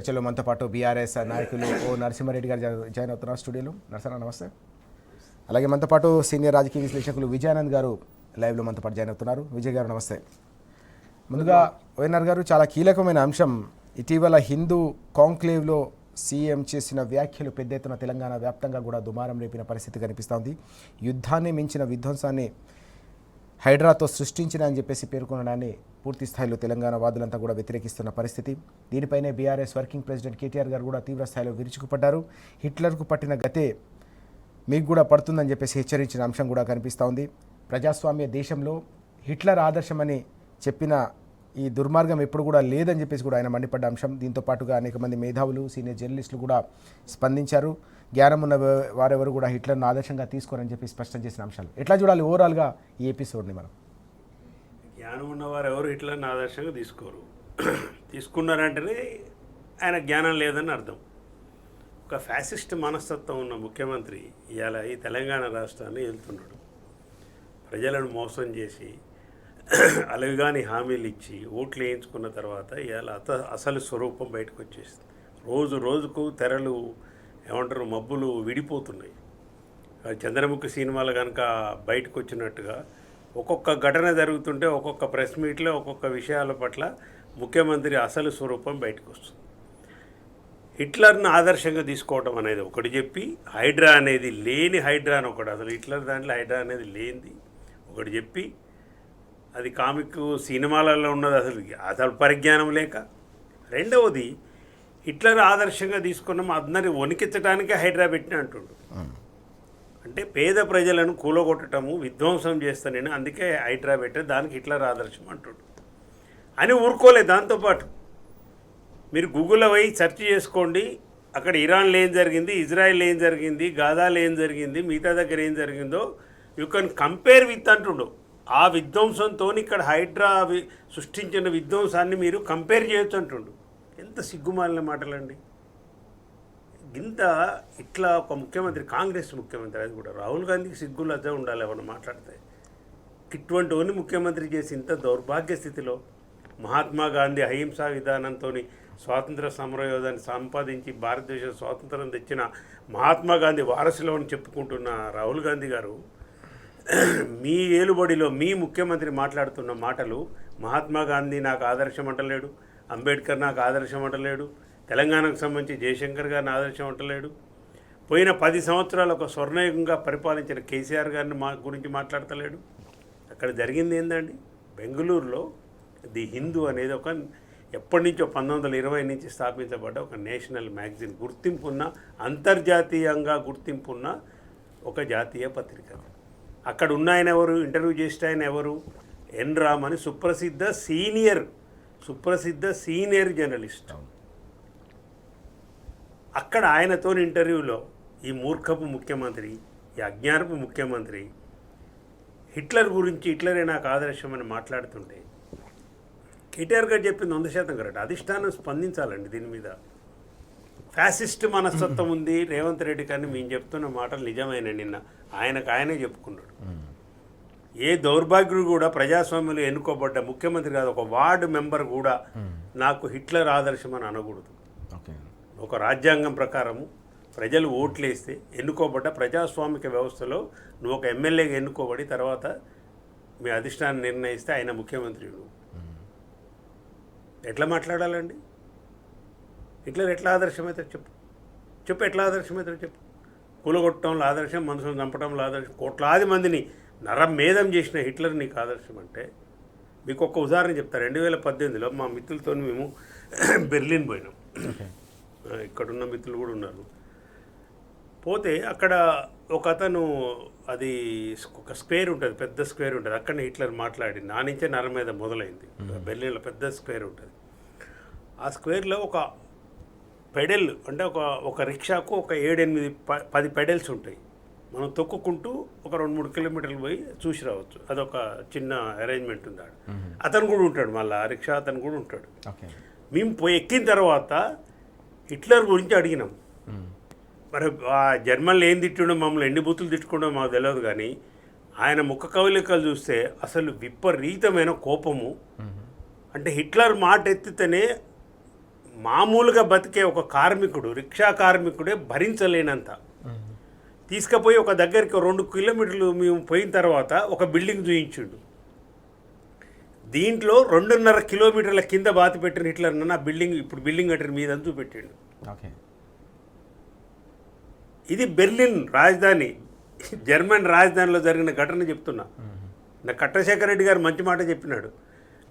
చర్చలో మనతో పాటు బీఆర్ఎస్ నాయకులు ఓ నరసింహారెడ్డి గారు జాయిన్ అవుతున్నారు స్టూడియోలో. నరసన్న నమస్తే. అలాగే మనతో పాటు సీనియర్ రాజకీయ విశ్లేషకులు విజయానంద్ గారు లైవ్లో మనతో పాటు జాయిన్ అవుతున్నారు. విజయ్ గారు నమస్తే. ముందుగా వైఎన్ఆర్ గారు, చాలా కీలకమైన అంశం, ఇటీవల హిందూ కాంక్లేవ్లో సీఎం చేసిన వ్యాఖ్యలు పెద్ద ఎత్తున తెలంగాణ వ్యాప్తంగా కూడా దుమారం రేపిన పరిస్థితి కనిపిస్తోంది. యుద్ధాన్ని మించిన విధ్వంసాన్ని హైడ్రాతో సృష్టించిన అని చెప్పేసి పేర్కొనడాన్ని పూర్తి స్థాయిలో తెలంగాణ వాదులంతా కూడా వ్యతిరేకిస్తున్న పరిస్థితి. దీనిపైనే బీఆర్ఎస్ వర్కింగ్ ప్రెసిడెంట్ కేటీఆర్ గారు కూడా తీవ్ర స్థాయిలో విరుచుకుపడ్డారు. హిట్లర్కు పట్టిన గతే మీకు కూడా పడుతుందని చెప్పేసి హెచ్చరించిన అంశం కూడా కనిపిస్తూ ఉంది. ప్రజాస్వామ్య దేశంలో హిట్లర్ ఆదర్శమని చెప్పిన ఈ దుర్మార్గం ఎప్పుడు కూడా లేదని చెప్పేసి కూడా ఆయన మండిపడ్డ అంశం. దీంతో పాటుగా అనేక మంది మేధావులు, సీనియర్ జర్నలిస్టులు కూడా స్పందించారు. జ్ఞానం ఉన్న వారెవరు కూడా హిట్లర్ను ఆదర్శంగా తీసుకోరని చెప్పి స్పష్టం చేసిన అంశాలు ఎట్లా చూడాలి ఓవరాల్గా ఈ ఎపిసోడ్ని మనం? జ్ఞానం ఉన్నవారు ఎవరు హిట్లర్ని ఆదర్శంగా తీసుకోరు. తీసుకున్నారంటేనే ఆయన జ్ఞానం లేదని అర్థం. ఒక ఫ్యాసిస్ట్ మనస్తత్వం ఉన్న ముఖ్యమంత్రి ఇవాళ ఈ తెలంగాణ రాష్ట్రాన్ని వెళ్తున్నాడు. ప్రజలను మోసం చేసి అలవిగాని హామీలు ఇచ్చి ఓట్లు వేయించుకున్న తర్వాత ఇవాళ అసలు స్వరూపం బయటకు వచ్చేసింది. రోజు రోజుకు తెరలు ఏమంటారు మబ్బులు విడిపోతున్నాయి. చంద్రముఖి సినిమాలు కనుక బయటకు వచ్చినట్టుగా ఒక్కొక్క ఘటన జరుగుతుంటే ఒక్కొక్క ప్రెస్ మీట్లో ఒక్కొక్క విషయాల పట్ల ముఖ్యమంత్రి అసలు స్వరూపం బయటకు వస్తుంది. హిట్లర్ను ఆదర్శంగా తీసుకోవడం అనేది ఒకటి చెప్పి, హైడ్రా అనేది లేని హైడ్రా అని ఒకటి, అసలు హిట్లర్ దాంట్లో హైడ్రా అనేది లేనిది ఒకటి చెప్పి, అది కామిక్ సినిమాలలో ఉన్నది అసలు పరిజ్ఞానం లేక. రెండవది హిట్లర్ ఆదర్శంగా తీసుకున్నాం అందరి వణికించడానికే హైడ్రా పెట్టిన అంటుండు. అంటే పేద ప్రజలను కూలగొట్టడము, విధ్వంసం చేస్తానని అందుకే హైడ్రా పెట్టే, దానికి హిట్లర్ ఆదర్శం అంటుండు అని ఊరుకోలేదు. దాంతోపాటు మీరు గూగుల్లో పోయి సెర్చ్ చేసుకోండి, అక్కడ ఇరాన్లో ఏం జరిగింది, ఇజ్రాయెల్ ఏం జరిగింది, గాజాలో ఏం జరిగింది, మిగతా దగ్గర ఏం జరిగిందో యూ కెన్ కంపేర్ విత్ అంటుండు. ఆ విధ్వంసంతో ఇక్కడ హైడ్రా సృష్టించిన విధ్వంసాన్ని మీరు కంపేర్ చేయొచ్చు అంటుండు. ఎంత సిగ్గుమాలిన మాటలండి. ఇంత ఇట్లా ఒక ముఖ్యమంత్రి, కాంగ్రెస్ ముఖ్యమంత్రి, అది కూడా రాహుల్ గాంధీకి సిగ్గు లజ్జ ఉండాలి ఏమన్నా మాట్లాడితే. ఇటువంటి ఓని ముఖ్యమంత్రి చేసి ఇంత దౌర్భాగ్య స్థితిలో మహాత్మా గాంధీ అహింసా విధానంతో స్వాతంత్ర సమరయోధాన్ని సంపాదించి భారతదేశ స్వాతంత్రం తెచ్చిన మహాత్మా గాంధీ వారసులో అని చెప్పుకుంటున్న రాహుల్ గాంధీ గారు మీ ఏలుబడిలో మీ ముఖ్యమంత్రి మాట్లాడుతున్న మాటలు, మహాత్మా గాంధీ నాకు ఆదర్శం అంటలేడు, అంబేద్కర్ నాకు ఆదర్శం అంటలేడు, తెలంగాణకు సంబంధించి జయశంకర్ గారిని ఆదర్శం అంటలేడు, పోయిన 10 సంవత్సరాలు ఒక స్వర్ణయుగంగా పరిపాలించిన కేసీఆర్ గారిని గురించి మాట్లాడతలేడు. అక్కడ జరిగింది ఏందండి, బెంగళూరులో ది హిందూ అనేది ఒక ఎప్పటి నుంచో 1920 నుంచి స్థాపించబడ్డ ఒక నేషనల్ మ్యాగజైన్, గుర్తింపున్న, అంతర్జాతీయంగా గుర్తింపున్న ఒక జాతీయ పత్రిక. అక్కడ ఉన్న ఆయన ఎవరు, ఇంటర్వ్యూ చేసిన ఆయన ఎవరు, ఎన్ రామ్ అని సుప్రసిద్ధ సీనియర్ జర్నలిస్ట్. అక్కడ ఆయనతో ఇంటర్వ్యూలో ఈ మూర్ఖపు ముఖ్యమంత్రి, ఈ అజ్ఞానపు ముఖ్యమంత్రి హిట్లర్ గురించి, హిట్లరే నాకు ఆదర్శం అని మాట్లాడుతుంటే కేటీఆర్ గారు చెప్పింది 100% కరెక్ట్. అధిష్టానం స్పందించాలండి దీని మీద. ఫ్యాసిస్ట్ మనస్తత్వం ఉంది రేవంత్ రెడ్డి, కానీ మేము చెప్తున్న మాటలు నిజమైన నిన్న ఆయనే చెప్పుకున్నాడు. ఏ దౌర్భాగ్యుడు కూడా ప్రజాస్వామ్యంలో ఎన్నుకోబడ్డ ముఖ్యమంత్రి కాదు, ఒక వార్డు మెంబర్ కూడా నాకు హిట్లర్ ఆదర్శం అని అనకూడదు. ఒక రాజ్యాంగం ప్రకారము ప్రజలు ఓట్లేస్తే ఎన్నుకోబడ్డ ప్రజాస్వామిక వ్యవస్థలో నువ్వు ఒక ఎమ్మెల్యేగా ఎన్నుకోబడి తర్వాత మీ అధిష్టానం నిర్ణయిస్తే ఆయన ముఖ్యమంత్రి. ఎట్లా మాట్లాడాలండి? హిట్లర్ ఎట్లా ఆదర్శమవుతాడు చెప్పు ఎట్లా ఆదర్శమవుతాడు చెప్పు. కూలగొట్టడంలో ఆదర్శం, మనుషులను చంపడంలో ఆదర్శం, కోట్లాది మందిని నరమేధం చేసిన హిట్లర్ నీకు ఆదర్శం అంటే, మీకు ఒక ఉదాహరణ చెప్తా. 2018లో మా మిత్రులతో మేము బెర్లిన్ పోయినాం. ఇక్కడున్న మిత్రులు కూడా ఉన్నారు. పోతే అక్కడ ఒక అతను, అది ఒక స్క్వేర్ ఉంటుంది, పెద్ద స్క్వేర్ ఉంటుంది, అక్కడనే హిట్లర్ మాట్లాడింది. నా నుంచే నరమేధం మొదలైంది. బెర్లిన్లో పెద్ద స్క్వేర్ ఉంటుంది. ఆ స్క్వేర్లో ఒక పెడల్, అంటే ఒక రిక్షాకు ఒక 7-8-10 పెడల్స్ ఉంటాయి. మనం తొక్కుకుంటూ ఒక 2-3 కిలోమీటర్లు పోయి చూసి రావచ్చు. అదొక చిన్న అరేంజ్మెంట్ ఉంది. అతను కూడా ఉంటాడు, మళ్ళీ ఆ రిక్షా అతను కూడా ఉంటాడు. మేము పోయి ఎక్కిన తర్వాత హిట్లర్ గురించి అడిగినాం. మరి ఆ జర్మన్లు ఏం తిట్టిండో, మమ్మల్ని ఎన్ని బూతులు తిట్టుకుండో మాకు తెలియదు, కానీ ఆయన ముఖ కవలికలు చూస్తే అసలు విపరీతమైన కోపము. అంటే హిట్లర్ మాట ఎత్తితేనే మామూలుగా బతికే ఒక కార్మికుడు, రిక్షా కార్మికుడే భరించలేనంత తీసుకుపోయి ఒక దగ్గరికి 2 కిలోమీటర్లు మేము పోయిన తర్వాత ఒక బిల్డింగ్ చూయించుండు. దీంట్లో 2.5 కిలోమీటర్ల కింద బాతి పెట్టిన హిట్లర్ నా బిల్డింగ్ ఇప్పుడు బిల్డింగ్ కట్టిన మీద చూపెట్టిండు. ఓకే, ఇది బెర్లిన్ రాజధాని, జర్మన్ రాజధానిలో జరిగిన ఘటన చెప్తున్నా. నా కట్టశేఖర్ రెడ్డి గారు మంచి మాట చెప్పినాడు.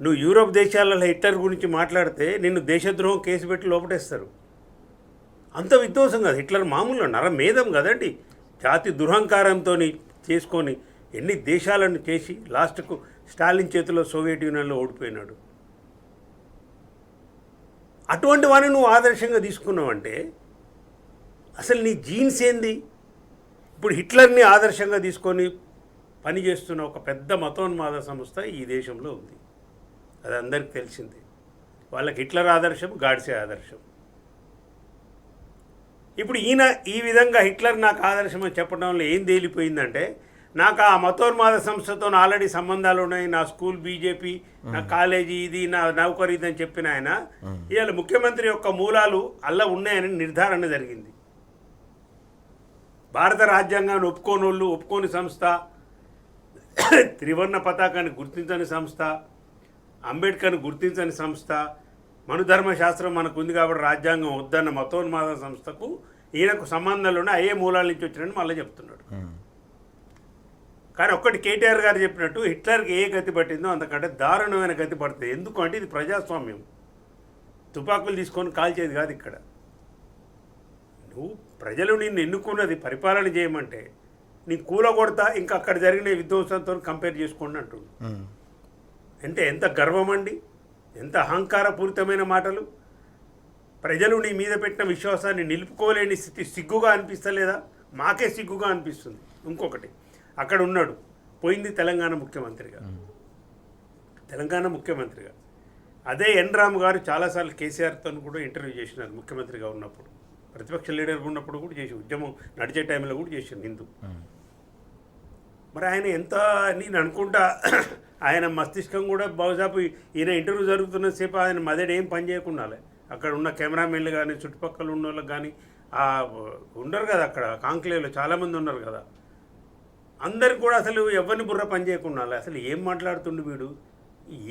నువ్వు యూరోప్ దేశాలలో హిట్లర్ గురించి మాట్లాడితే నిన్ను దేశద్రోహం కేసు పెట్టి లోపటేస్తారు. అంత విధ్వంసం కాదు హిట్లర్, మామూలు నరమేధం కదండి. జాతి దురహంకారంతో చేసుకొని ఎన్ని దేశాలను చేసి లాస్ట్కు స్టాలిన్ చేతిలో సోవియట్ యూనియన్లో ఓడిపోయినాడు. అటువంటి వాడిని నువ్వు ఆదర్శంగా తీసుకున్నావంటే అసలు నీ జీన్స్ ఏంది? ఇప్పుడు హిట్లర్ని ఆదర్శంగా తీసుకొని పనిచేస్తున్న ఒక పెద్ద మతోన్మాద సంస్థ ఈ దేశంలో ఉంది. అది అందరికీ తెలిసిందే. వాళ్ళకి హిట్లర్ ఆదర్శం, గాడ్సే ఆదర్శం. ఇప్పుడు ఈయన ఈ విధంగా హిట్లర్ నాకు ఆదర్శం అని చెప్పడంలో ఏం తేలిపోయిందంటే, నాకు ఆ మతోన్మాద సంస్థతో ఆల్రెడీ సంబంధాలు ఉన్నాయి, నా స్కూల్ బీజేపీ, నా కాలేజీ ఇది, నా నౌకరీ ఇది అని చెప్పిన ఆయన ఇవాళ ముఖ్యమంత్రి యొక్క మూలాలు అలా ఉన్నాయని నిర్ధారణ జరిగింది. భారత రాజ్యాంగాన్ని ఒప్పుకోని సంస్థ, త్రివర్ణ పతాకాన్ని గుర్తించని సంస్థ, అంబేద్కర్ని గుర్తించని సంస్థ, మనుధర్మశాస్త్రం మనకు ఉంది కాబట్టి రాజ్యాంగం వద్దన్న మతోన్మాద సంస్థకు ఈయనకు సంబంధాలున్న అయ్యే మూలాల నుంచి వచ్చినట్టు మళ్ళీ చెప్తున్నాడు. కానీ ఒక్కటి కేటీఆర్ గారు చెప్పినట్టు హిట్లర్కి ఏ గతి పట్టిందో అంతకంటే దారుణమైన గతి పడుతుంది. ఎందుకంటే ఇది ప్రజాస్వామ్యం, తుపాకులు తీసుకొని కాల్చేది కాదు. ఇక్కడ నువ్వు ప్రజలు నిన్ను ఎన్నుకున్నది పరిపాలన చేయమంటే నీ కూలగొడతా ఇంకా అక్కడ జరిగిన విధ్వంసంతో కంపేర్ చేసుకోండి అంటుంది. అంటే ఎంత గర్వం అండి, ఎంత అహంకారపూరితమైన మాటలు. ప్రజలు నీ మీద పెట్టిన విశ్వాసాన్ని నిలుపుకోలేని స్థితి సిగ్గుగా అనిపిస్తలేదా? మాకే సిగ్గుగా అనిపిస్తుంది. ఇంకొకటి, అక్కడ ఉన్నాడు, పోయింది తెలంగాణ ముఖ్యమంత్రిగా. అదే ఎన్ రామ్ గారు చాలాసార్లు కేసీఆర్తో కూడా ఇంటర్వ్యూ చేసినారు. ముఖ్యమంత్రిగా ఉన్నప్పుడు, ప్రతిపక్ష లీడర్గా ఉన్నప్పుడు కూడా చేసి, ఉద్యమం నడిచే టైంలో కూడా చేశాను హిందూ. మరి ఆయన ఎంత నేను అనుకుంటా ఆయన మస్తిష్కం కూడా బహుశా ఈయన ఇంటర్వ్యూ జరుగుతున్న సేపు ఆయన మదడు ఏం పని చేయకుండా అక్కడ ఉన్న కెమెరామెన్లు కానీ చుట్టుపక్కల ఉన్న వాళ్ళకి కానీ ఉండరు కదా, అక్కడ కాంక్లేవ్లో చాలామంది ఉన్నారు కదా, అందరికి కూడా అసలు ఎవరిని బుర్ర పని చేయకుండా అసలు ఏం మాట్లాడుతుండు వీడు,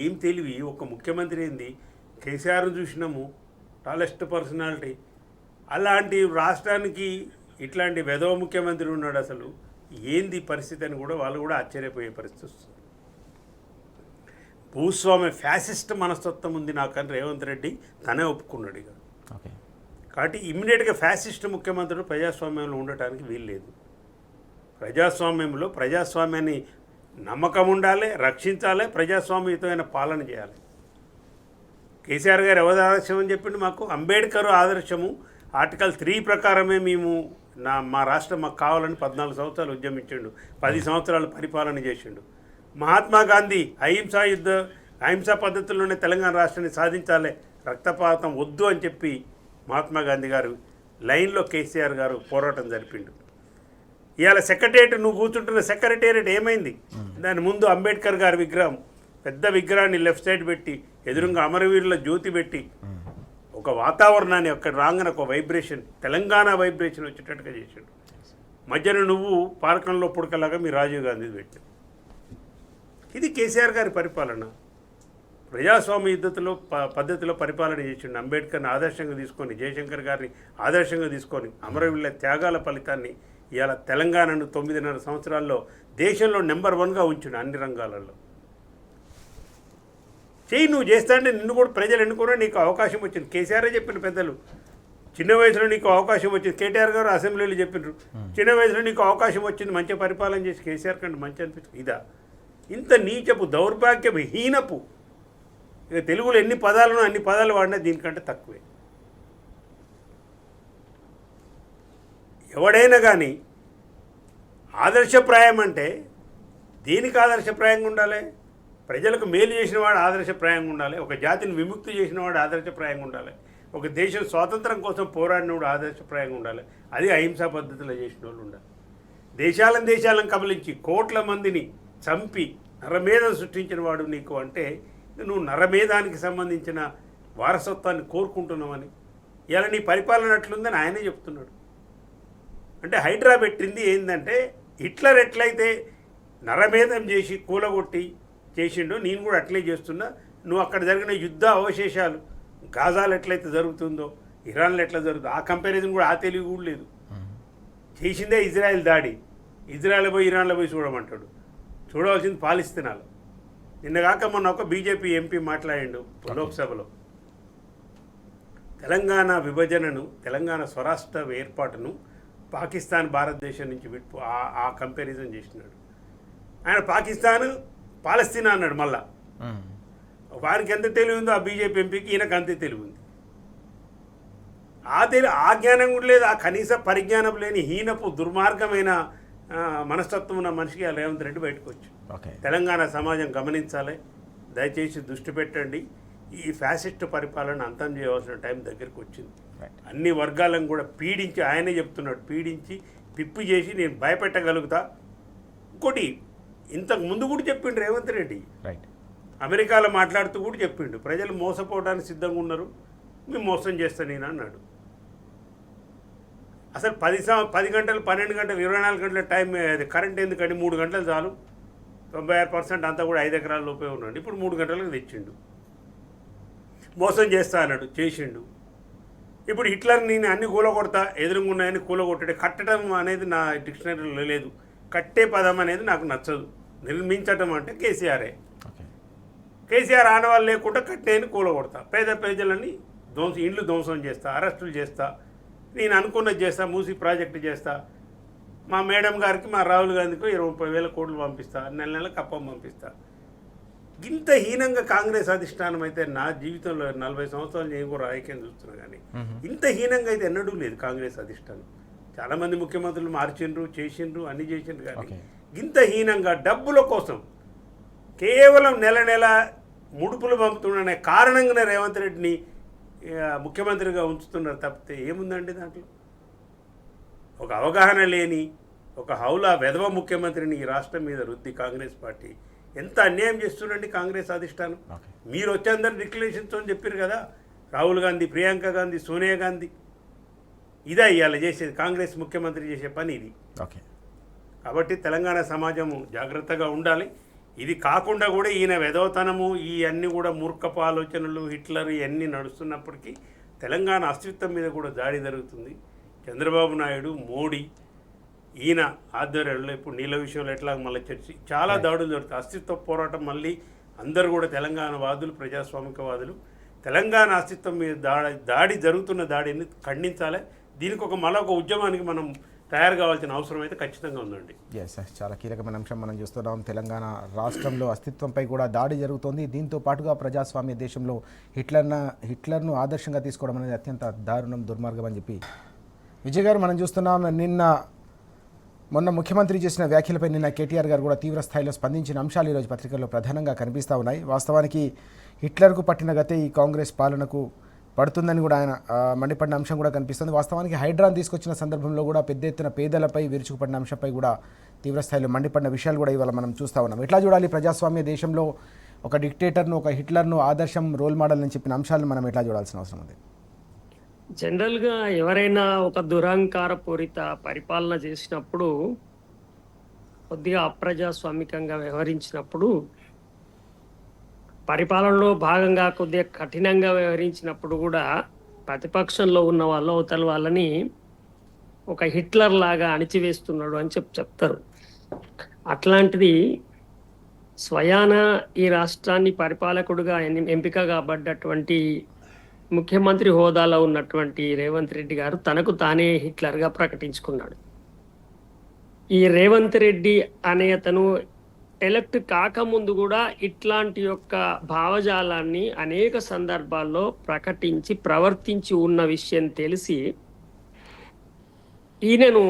ఏం తెలివి. ఒక ముఖ్యమంత్రి ఏంది, కేసీఆర్ను చూసినాము, టాలెస్ట్ పర్సనాలిటీ, అలాంటి రాష్ట్రానికి ఇట్లాంటి వెధవ ముఖ్యమంత్రి ఉన్నాడు. అసలు ఏంది పరిస్థితి అని కూడా వాళ్ళు కూడా ఆశ్చర్యపోయే పరిస్థితి వస్తుంది. భూస్వామ్య ఫ్యాసిస్ట్ మనస్తత్వం ఉంది నాకని రేవంత్ రెడ్డి తనే ఒప్పుకున్నాడు. ఇక కాబట్టి ఇమ్మీడియట్గా ఫ్యాసిస్ట్ ముఖ్యమంత్రులు ప్రజాస్వామ్యంలో ఉండటానికి వీల్లేదు. ప్రజాస్వామ్యాన్ని నమ్మకం ఉండాలి, రక్షించాలి, ప్రజాస్వామ్యయుతమైన పాలన చేయాలి. కేసీఆర్ గారు ఎవరి ఆదర్శం అని చెప్పిండు మాకు? అంబేద్కర్ ఆదర్శము ఆర్టికల్ 3 ప్రకారమే మేము మా రాష్ట్రం మాకు కావాలని 14 సంవత్సరాలు ఉద్యమించిండు, 10 సంవత్సరాలు పరిపాలన చేసిండు. మహాత్మా గాంధీ అహింసా పద్ధతుల్లోనే తెలంగాణ రాష్ట్రాన్ని సాధించాలి, రక్తపాతం వద్దు అని చెప్పి మహాత్మా గాంధీ గారు లైన్లో కేసీఆర్ గారు పోరాటం జరిపిండు. ఇవాళ సెక్రటేరియట్, నువ్వు కూర్చుంటున్న సెక్రటేరియట్ ఏమైంది? దాని ముందు అంబేద్కర్ గారి విగ్రహం, పెద్ద విగ్రహాన్ని లెఫ్ట్ సైడ్ పెట్టి ఎదురుగా అమరవీరుల జ్యోతి పెట్టి ఒక వాతావరణాన్ని అక్కడ రాగానే ఒక వైబ్రేషన్, తెలంగాణ వైబ్రేషన్ వచ్చేటట్టుగా చేశాడు. మధ్యన నువ్వు పార్కంలో పుడకలాగా మీ రాజీవ్ గాంధీ పెట్టావు. ఇది కేసీఆర్ గారి పరిపాలన. ప్రజాస్వామ్య పద్ధతిలో పరిపాలన చేసిండు. అంబేద్కర్ని ఆదర్శంగా తీసుకొని, జయశంకర్ గారిని ఆదర్శంగా తీసుకొని, అమరవీరుల త్యాగాల ఫలితాన్ని ఇవాళ తెలంగాణను 9.5 సంవత్సరాల్లో దేశంలో నెంబర్ 1గా ఉంచిండు అన్ని రంగాలలో. చెయ్యి, నువ్వు చేస్తా అంటే నిన్ను కూడా ప్రజలు ఎన్నుకున్నా నీకు అవకాశం వచ్చింది. కేసీఆర్ చెప్పిన పెద్దలు, చిన్న వయసులో నీకు అవకాశం వచ్చింది. కేటీఆర్ గారు అసెంబ్లీలో చెప్పినారు, చిన్న వయసులో నీకు అవకాశం వచ్చింది, మంచి పరిపాలన చేసి కేసీఆర్ కంటే మంచి అనిపిస్తుంది. ఇదా ఇంత నీచపు, దౌర్భాగ్యపు, హీనపు, ఇక తెలుగులో ఎన్ని పదాలను అన్ని పదాలు వాడినా దీనికంటే తక్కువే. ఎవడైనా కానీ ఆదర్శప్రాయం అంటే దేనికి ఆదర్శప్రాయంగా ఉండాలి? ప్రజలకు మేలు చేసిన వాడు ఆదర్శప్రాయంగా ఉండాలి, ఒక జాతిని విముక్తి చేసిన వాడు ఆదర్శప్రాయంగా ఉండాలి, ఒక దేశం స్వాతంత్రం కోసం పోరాడినవాడు ఆదర్శప్రాయంగా ఉండాలి. అది అహింసా పద్ధతిలో చేసిన వాళ్ళు ఉండాలి. దేశాలను కబలించి కోట్ల మందిని చంపి నరమేధం సృష్టించిన వాడు నీకు అంటే నువ్వు నరమేధానికి సంబంధించిన వారసత్వాన్ని కోరుకుంటున్నామని. ఇలా నీ పరిపాలన అట్లుందని ఆయనే చెప్తున్నాడు. అంటే హైడ్రా పెట్టింది ఏంటంటే హిట్లర్ ఎట్లయితే నరమేధం చేసి కూలగొట్టి చేసిండో నేను కూడా అట్లే చేస్తున్నా. నువ్వు అక్కడ జరిగిన యుద్ధ అవశేషాలు గాజాలు ఎట్లయితే జరుగుతుందో ఇరాన్లో ఎట్లా జరుగుతుందో ఆ కంపారిజన్ కూడా ఆ తెలివి కూడా లేదు. చేసిందే ఇజ్రాయెల్ దాడి. ఇజ్రాయెల్ పోయి ఇరాన్లో పోయి చూడమంటాడు. చూడవలసింది పాలిస్తీనాలో. నిన్నగాక మొన్న ఒక బీజేపీ ఎంపీ మాట్లాడిండు లోక్సభలో. తెలంగాణ విభజనను, తెలంగాణ స్వరాష్ట్ర ఏర్పాటును పాకిస్తాన్ భారతదేశం నుంచి ఆ కంపారిజన్ చేసినాడు. ఆయన పాకిస్తాన్ పాలస్తీనా అన్నాడు. మళ్ళా వారికి ఎంత తెలివి ఉందో ఆ బీజేపీ ఎంపీకి ఈయనకు అంతే తెలివి ఉంది. ఆ జ్ఞానం కూడా లేదు. ఆ కనీస పరిజ్ఞానం లేని హీనపు దుర్మార్గమైన మనస్తత్వం ఉన్న మనిషికి రేవంత్ రెడ్డి బయటకు వచ్చి తెలంగాణ సమాజం గమనించాలి, దయచేసి దృష్టి పెట్టండి, ఈ ఫ్యాసిస్ట్ పరిపాలన అంతం చేయవలసిన టైం దగ్గరికి వచ్చింది. అన్ని వర్గాలను కూడా పీడించి, ఆయనే చెప్తున్నాడు, పీడించి పిప్పి చేసి నేను భయపెట్టగలుగుతా. ఇంకోటి ఇంతకు ముందు కూడా చెప్పిండు రేవంత్ రెడ్డి, అమెరికాలో మాట్లాడుతూ కూడా చెప్పిండు, ప్రజలు మోసపోవడానికి సిద్ధంగా ఉన్నారు, మేము మోసం చేస్తా నేను అన్నాడు. అసలు 10 గంటలు 12 గంటలు 24 గంటల టైం అది కరెంట్ ఎందుకంటే 3 గంటలు చాలు, 96% అంతా కూడా 5 ఎకరాల లోపే ఉన్నాడు. ఇప్పుడు 3 గంటలకు తెచ్చిండు. మోసం చేస్తా అన్నాడు, చేసిండు. ఇప్పుడు హిట్లర్ నేను అన్ని కూలగొడతా, ఎదురుగున్నాయని కూలగొట్టాడు. కట్టడం అనేది నా డిక్షనరీలో లేదు. కట్టే పదం అనేది నాకు నచ్చదు. నిర్మించటం అంటే కేసీఆరే. కేసీఆర్ ఆనవాళ్ళు లేకుండా కట్టేని కూలగొడతా, పేద ప్రజలని ఇండ్లు ధ్వంసం చేస్తా, అరెస్టులు చేస్తా, నేను అనుకున్నది చేస్తా, మూసి ప్రాజెక్టు చేస్తా, మా మేడం గారికి మా రాహుల్ గాంధీకి 20,000 కోట్లు పంపిస్తా, నెలకు అప్పం పంపిస్తా. ఇంత హీనంగా కాంగ్రెస్ అధిష్టానం అయితే నా జీవితంలో 40 సంవత్సరాలు నేను కూడా రాజకీయం చూస్తున్నా, కానీ ఇంత హీనంగా అయితే ఎన్నడూ లేదు కాంగ్రెస్ అధిష్టానం. చాలామంది ముఖ్యమంత్రులు మార్చిండ్రు, చేసిండ్రు, అన్నీ చేసిండ్రు, కానీ ఇంత హీనంగా డబ్బుల కోసం కేవలం నెల ముడుపులు పంపుతున్న కారణంగానే రేవంత్ రెడ్డిని ముఖ్యమంత్రిగా ఉంచుతున్నారు తప్పితే ఏముందండి దాంట్లో? ఒక అవగాహన లేని ఒక హౌలా వెధవ ముఖ్యమంత్రిని ఈ రాష్ట్రం మీద రుద్ది కాంగ్రెస్ పార్టీ ఎంత అన్యాయం చేస్తుండండి కాంగ్రెస్ అధిష్టానం. మీరు వచ్చి అందరు డిక్లరేషన్స్ అని చెప్పారు కదా, రాహుల్ గాంధీ, ప్రియాంక గాంధీ, సోనియా గాంధీ, ఇదే ఇవాళ చేసేది కాంగ్రెస్ ముఖ్యమంత్రి చేసే పని ఇది. కాబట్టి తెలంగాణ సమాజము జాగ్రత్తగా ఉండాలి. ఇది కాకుండా కూడా ఈయన వెధవతనము, ఈ అన్నీ కూడా మూర్ఖపు ఆలోచనలు, హిట్లర్ ఇవన్నీ నడుస్తున్నప్పటికీ తెలంగాణ అస్తిత్వం మీద కూడా దాడి జరుగుతుంది. చంద్రబాబు నాయుడు, మోడీ, ఈయన ఆధ్వర్యంలో ఇప్పుడు నీళ్ళ విషయంలో ఎట్లా మళ్ళీ చర్చ చాలా దాడులు జరుగుతాయి. అస్తిత్వ పోరాటం మళ్ళీ అందరూ కూడా తెలంగాణ వాదులు, ప్రజాస్వామికవాదులు తెలంగాణ అస్తిత్వం మీద దాడి జరుగుతున్న దాడిని ఖండించాలి. దీనికి ఒక ఉద్యమానికి మనం తయారు కావాల్సిన అవసరం అయితే ఖచ్చితంగా ఉందండి. ఎస్, చాలా కీలకమైన అంశం మనం చూస్తున్నాం. తెలంగాణ రాష్ట్రంలో అస్తిత్వంపై కూడా దాడి జరుగుతోంది. దీంతో పాటుగా ప్రజాస్వామ్య దేశంలో హిట్లర్ను ఆదర్శంగా తీసుకోవడం అనేది అత్యంత దారుణం, దుర్మార్గం అని చెప్పి విజయ్ గారు మనం చూస్తున్నాం. మొన్న ముఖ్యమంత్రి చేసిన వ్యాఖ్యలపై నిన్న కేటీఆర్ గారు కూడా తీవ్ర స్థాయిలో స్పందించిన అంశాలు ఈరోజు పత్రికల్లో ప్రధానంగా కనిపిస్తూ ఉన్నాయి. వాస్తవానికి హిట్లర్కు పట్టిన గతే ఈ కాంగ్రెస్ పాలనకు పడుతుందని కూడా ఆయన మండిపడిన అంశం కూడా కనిపిస్తుంది. వాస్తవానికి హైడ్రాన్ తీసుకొచ్చిన సందర్భంలో కూడా పెద్ద ఎత్తున పేదలపై విరుచుకుపడిన అంశంపై కూడా తీవ్రస్థాయిలో మండిపడిన విషయాలు కూడా ఇవాళ మనం చూస్తూ ఉన్నాం. ఎట్లా చూడాలి ప్రజాస్వామ్య దేశంలో ఒక డిక్టేటర్ను, ఒక హిట్లర్ను ఆదర్శం, రోల్ మోడల్ అని చెప్పిన అంశాలను మనం ఎట్లా చూడాల్సిన అవసరం ఉంది? జనరల్గా ఎవరైనా ఒక దురహంకార పూరిత పరిపాలన చేసినప్పుడు, కొద్దిగా అప్రజాస్వామికంగా వ్యవహరించినప్పుడు, పరిపాలనలో భాగంగా కొద్దిగా కఠినంగా వ్యవహరించినప్పుడు కూడా ప్రతిపక్షంలో ఉన్న వాళ్ళు అవతల వాళ్ళని ఒక హిట్లర్ లాగా అణిచివేస్తున్నాడు అని చెప్తారు. అట్లాంటిది స్వయాన ఈ రాష్ట్రాన్ని పరిపాలకుడుగా ఎంపిక కాబడ్డటువంటి ముఖ్యమంత్రి హోదాలో ఉన్నటువంటి రేవంత్ రెడ్డి గారు తనకు తానే హిట్లర్గా ప్రకటించుకున్నాడు. ఈ రేవంత్ రెడ్డి అనే అతను ఎలక్ట్ కాకముందు కూడా ఇట్లాంటి యొక్క భావజాలాన్ని అనేక సందర్భాల్లో ప్రకటించి ప్రవర్తించి ఉన్న విషయం తెలిసి ఈయనను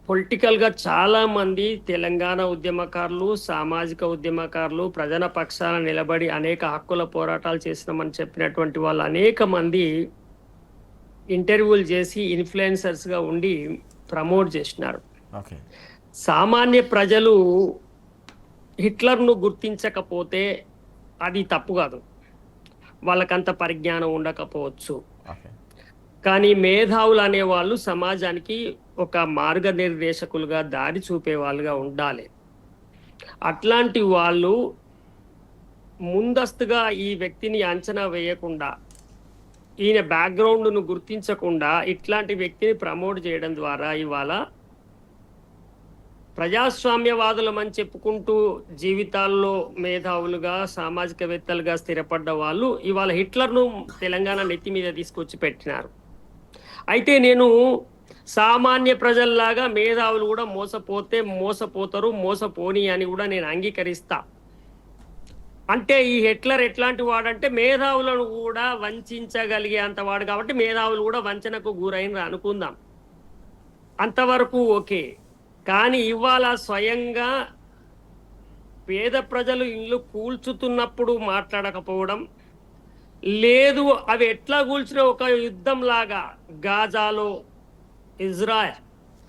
పొలిటికల్గా చాలా మంది తెలంగాణ ఉద్యమకారులు, సామాజిక ఉద్యమకారులు, ప్రజల పక్షాన నిలబడి అనేక హక్కుల పోరాటాలు చేసినామని చెప్పినటువంటి వాళ్ళు అనేక మంది ఇంటర్వ్యూలు చేసి ఇన్ఫ్లుయెన్సర్స్గా ఉండి ప్రమోట్ చేసినారు. సామాన్య ప్రజలు హిట్లర్ను గుర్తించకపోతే అది తప్పు కాదు. వాళ్ళకంత పరిజ్ఞానం ఉండకపోవచ్చు. ఓకే. కానీ మేధావులు అనేవాళ్ళు సమాజానికి ఒక మార్గనిర్దేశకులుగా దారి చూపే వాళ్ళుగా ఉండాలి. అట్లాంటి వాళ్ళు ముందస్తుగా ఈ వ్యక్తిని అంచనా వేయకుండా, ఈయన బ్యాక్గ్రౌండ్ను గుర్తించకుండా ఇట్లాంటి వ్యక్తిని ప్రమోట్ చేయడం ద్వారా ఇవాళ ప్రజాస్వామ్యవాదులమని చెప్పుకుంటూ జీవితాల్లో మేధావులుగా సామాజికవేత్తలుగా స్థిరపడ్డ వాళ్ళు ఇవాళ హిట్లర్ను తెలంగాణ నెత్తి మీద తీసుకొచ్చి పెట్టినారు. అయితే నేను సామాన్య ప్రజల్లాగా మేధావులు కూడా మోసపోతారు, మోసపోని అని కూడా నేను అంగీకరిస్తా. అంటే ఈ హిట్లర్ ఎట్లాంటి వాడంటే మేధావులను కూడా వంచగలిగే అంత వాడు కాబట్టి మేధావులు కూడా వంచనకు గురైన అనుకుందాం, అంతవరకు ఓకే. కానీ ఇవాళ స్వయంగా పేద ప్రజలు ఇల్లు కూల్చుతున్నప్పుడు మాట్లాడకపోవడం లేదు, అవి ఎట్లా కూల్చిన ఒక యుద్ధం లాగా గాజాలో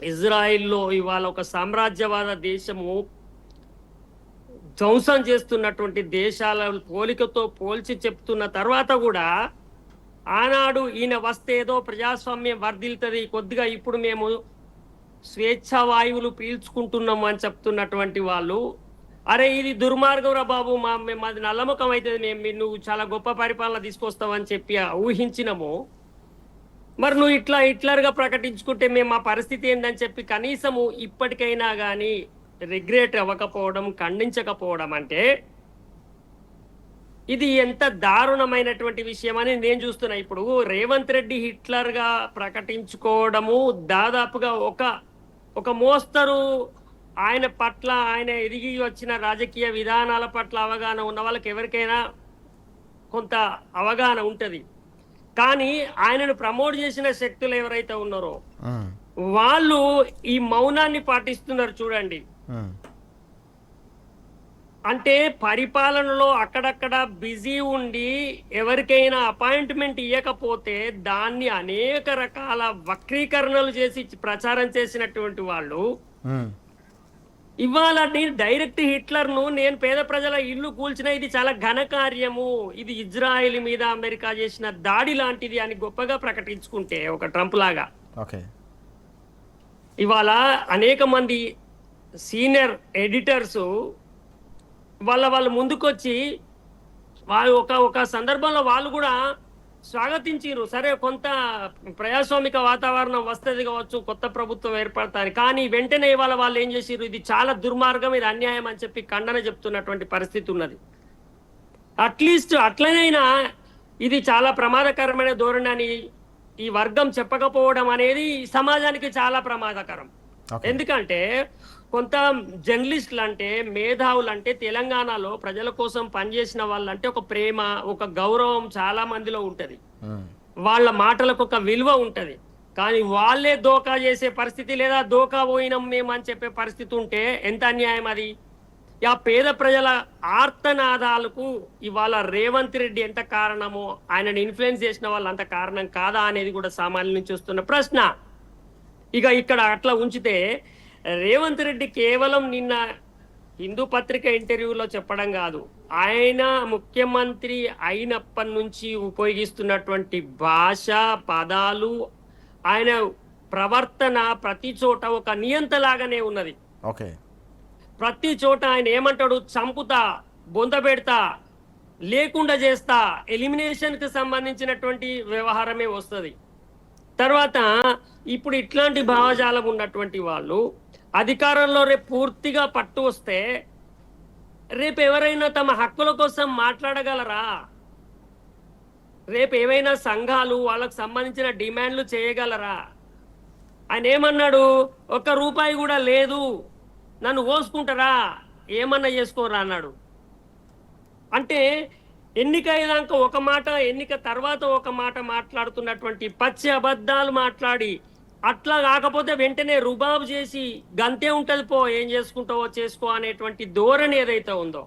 ఇజ్రాయిల్లో ఇవాళ ఒక సామ్రాజ్యవాద దేశము ధ్వంసం చేస్తున్నటువంటి దేశాల పోలికతో పోల్చి చెప్తున్న తర్వాత కూడా ఆనాడు ఈయన వస్తే ఏదో ప్రజాస్వామ్యం వర్ధిల్తుంది, కొద్దిగా ఇప్పుడు మేము స్వేచ్ఛా వాయువులు పీల్చుకుంటున్నాము అని చెప్తున్నటువంటి వాళ్ళు, అరే ఇది దుర్మార్గం రా బాబు, మాది నల్లముఖం అవుతుంది, నువ్వు చాలా గొప్ప పరిపాలన తీసుకొస్తావని చెప్పి ఊహించినము. మరి నువ్వు హిట్లర్గా ప్రకటించుకుంటే మేము మా పరిస్థితి ఏందని చెప్పి కనీసము ఇప్పటికైనా కానీ రిగ్రెట్ అవ్వకపోవడం, ఖండించకపోవడం అంటే ఇది ఎంత దారుణమైనటువంటి విషయం అని నేను చూస్తున్నా. ఇప్పుడు రేవంత్ రెడ్డి హిట్లర్గా ప్రకటించుకోవడము దాదాపుగా ఒక మోస్తరు ఆయన పట్ల, ఆయన ఎదిగి వచ్చిన రాజకీయ విధానాల పట్ల అవగాహన ఉన్న వాళ్ళకి ఎవరికైనా కొంత అవగాహన ఉంటుంది. కానీ ఆయనను ప్రమోట్ చేసిన శక్తులు ఎవరైతే ఉన్నారో వాళ్ళు ఈ మౌనాన్ని పాటిస్తున్నారు చూడండి. అంటే పరిపాలనలో అక్కడక్కడ బిజీ ఉండి ఎవరికైనా అపాయింట్మెంట్ ఇవ్వకపోతే దాన్ని అనేక రకాల వక్రీకరణలు చేసి ప్రచారం చేసినటువంటి వాళ్ళు ఇవాళ నేను డైరెక్ట్ హిట్లర్ను నేను పేద ప్రజల ఇల్లు కూల్చిన, ఇది చాలా ఘనకార్యము, ఇది ఇజ్రాయెల్ మీద అమెరికా చేసిన దాడి లాంటిది అని గొప్పగా ప్రకటించుకుంటే ఒక ట్రంప్ లాగా, ఇవాళ అనేక మంది సీనియర్ ఎడిటర్స్ వాళ్ళు ముందుకొచ్చి వాళ్ళు ఒక సందర్భంలో వాళ్ళు కూడా స్వాగతించారు. సరే కొంత ప్రజాస్వామిక వాతావరణం వస్తుంది కావచ్చు, కొత్త ప్రభుత్వం ఏర్పడతారు, కానీ వెంటనే ఇవాళ వాళ్ళు ఏం చేసారు, ఇది చాలా దుర్మార్గం, ఇది అన్యాయం అని చెప్పి ఖండన చెప్తున్నటువంటి పరిస్థితి ఉన్నది. అట్లీస్ట్ అట్లనైనా ఇది చాలా ప్రమాదకరమైన ధోరణి అని ఈ వర్గం చెప్పకపోవడం అనేది సమాజానికి చాలా ప్రమాదకరం. ఎందుకంటే కొంత జర్నలిస్టులు అంటే, మేధావులు అంటే, తెలంగాణలో ప్రజల కోసం పనిచేసిన వాళ్ళంటే ఒక ప్రేమ, ఒక గౌరవం చాలా మందిలో ఉంటది, వాళ్ళ మాటలకు ఒక విలువ ఉంటది. కానీ వాళ్ళే దోకా చేసే పరిస్థితి లేదా దోకా పోయినాం మేము అని చెప్పే పరిస్థితి ఉంటే ఎంత అన్యాయం అది. ఆ పేద ప్రజల ఆర్తనాదాలకు ఇవాళ రేవంత్ రెడ్డి ఎంత కారణమో, ఆయనను ఇన్ఫ్లుయెన్స్ చేసిన వాళ్ళు అంత కారణం కాదా అనేది కూడా సామాన్యుల నుంచి వస్తున్న ప్రశ్న. ఇక ఇక్కడ అట్లా ఉంచితే రేవంత్ రెడ్డి కేవలం నిన్న హిందూ పత్రిక ఇంటర్వ్యూలో చెప్పడం కాదు, ఆయన ముఖ్యమంత్రి అయినప్పటి నుంచి ఉపయోగిస్తున్నటువంటి భాష, పదాలు, ఆయన ప్రవర్తన ప్రతి చోట ఒక నియంతలాగానే ఉన్నది. ప్రతి చోట ఆయన ఏమంటాడు, చంపుతా, బొంద పెడతా, లేకుండా చేస్తా, ఎలిమినేషన్ కి సంబంధించినటువంటి వ్యవహారమే వస్తుంది. తర్వాత ఇప్పుడు ఇట్లాంటి భావజాలం ఉన్నటువంటి వాళ్ళు అధికారంలో రేపు పూర్తిగా పట్టు వస్తే రేపు ఎవరైనా తమ హక్కుల కోసం మాట్లాడగలరా? రేపు ఏమైనా సంఘాలు వాళ్ళకు సంబంధించిన డిమాండ్లు చేయగలరా? ఆయన ఏమన్నాడు, ₹1 కూడా లేదు, నన్ను ఓసుకుంటారా, ఏమన్నా చేసుకోరా అన్నాడు. అంటే ఎన్నిక అయ్యేదాకా ఒక మాట, ఎన్నిక తర్వాత ఒక మాట మాట్లాడుతున్నటువంటి పచ్చి అబద్ధాలు మాట్లాడి, అట్లా కాకపోతే వెంటనే రుబాబు చేసి గంతే ఉంటది పో, ఏం చేసుకుంటావో చేసుకో అనేటువంటి ధోరణి ఏదైతే ఉందో,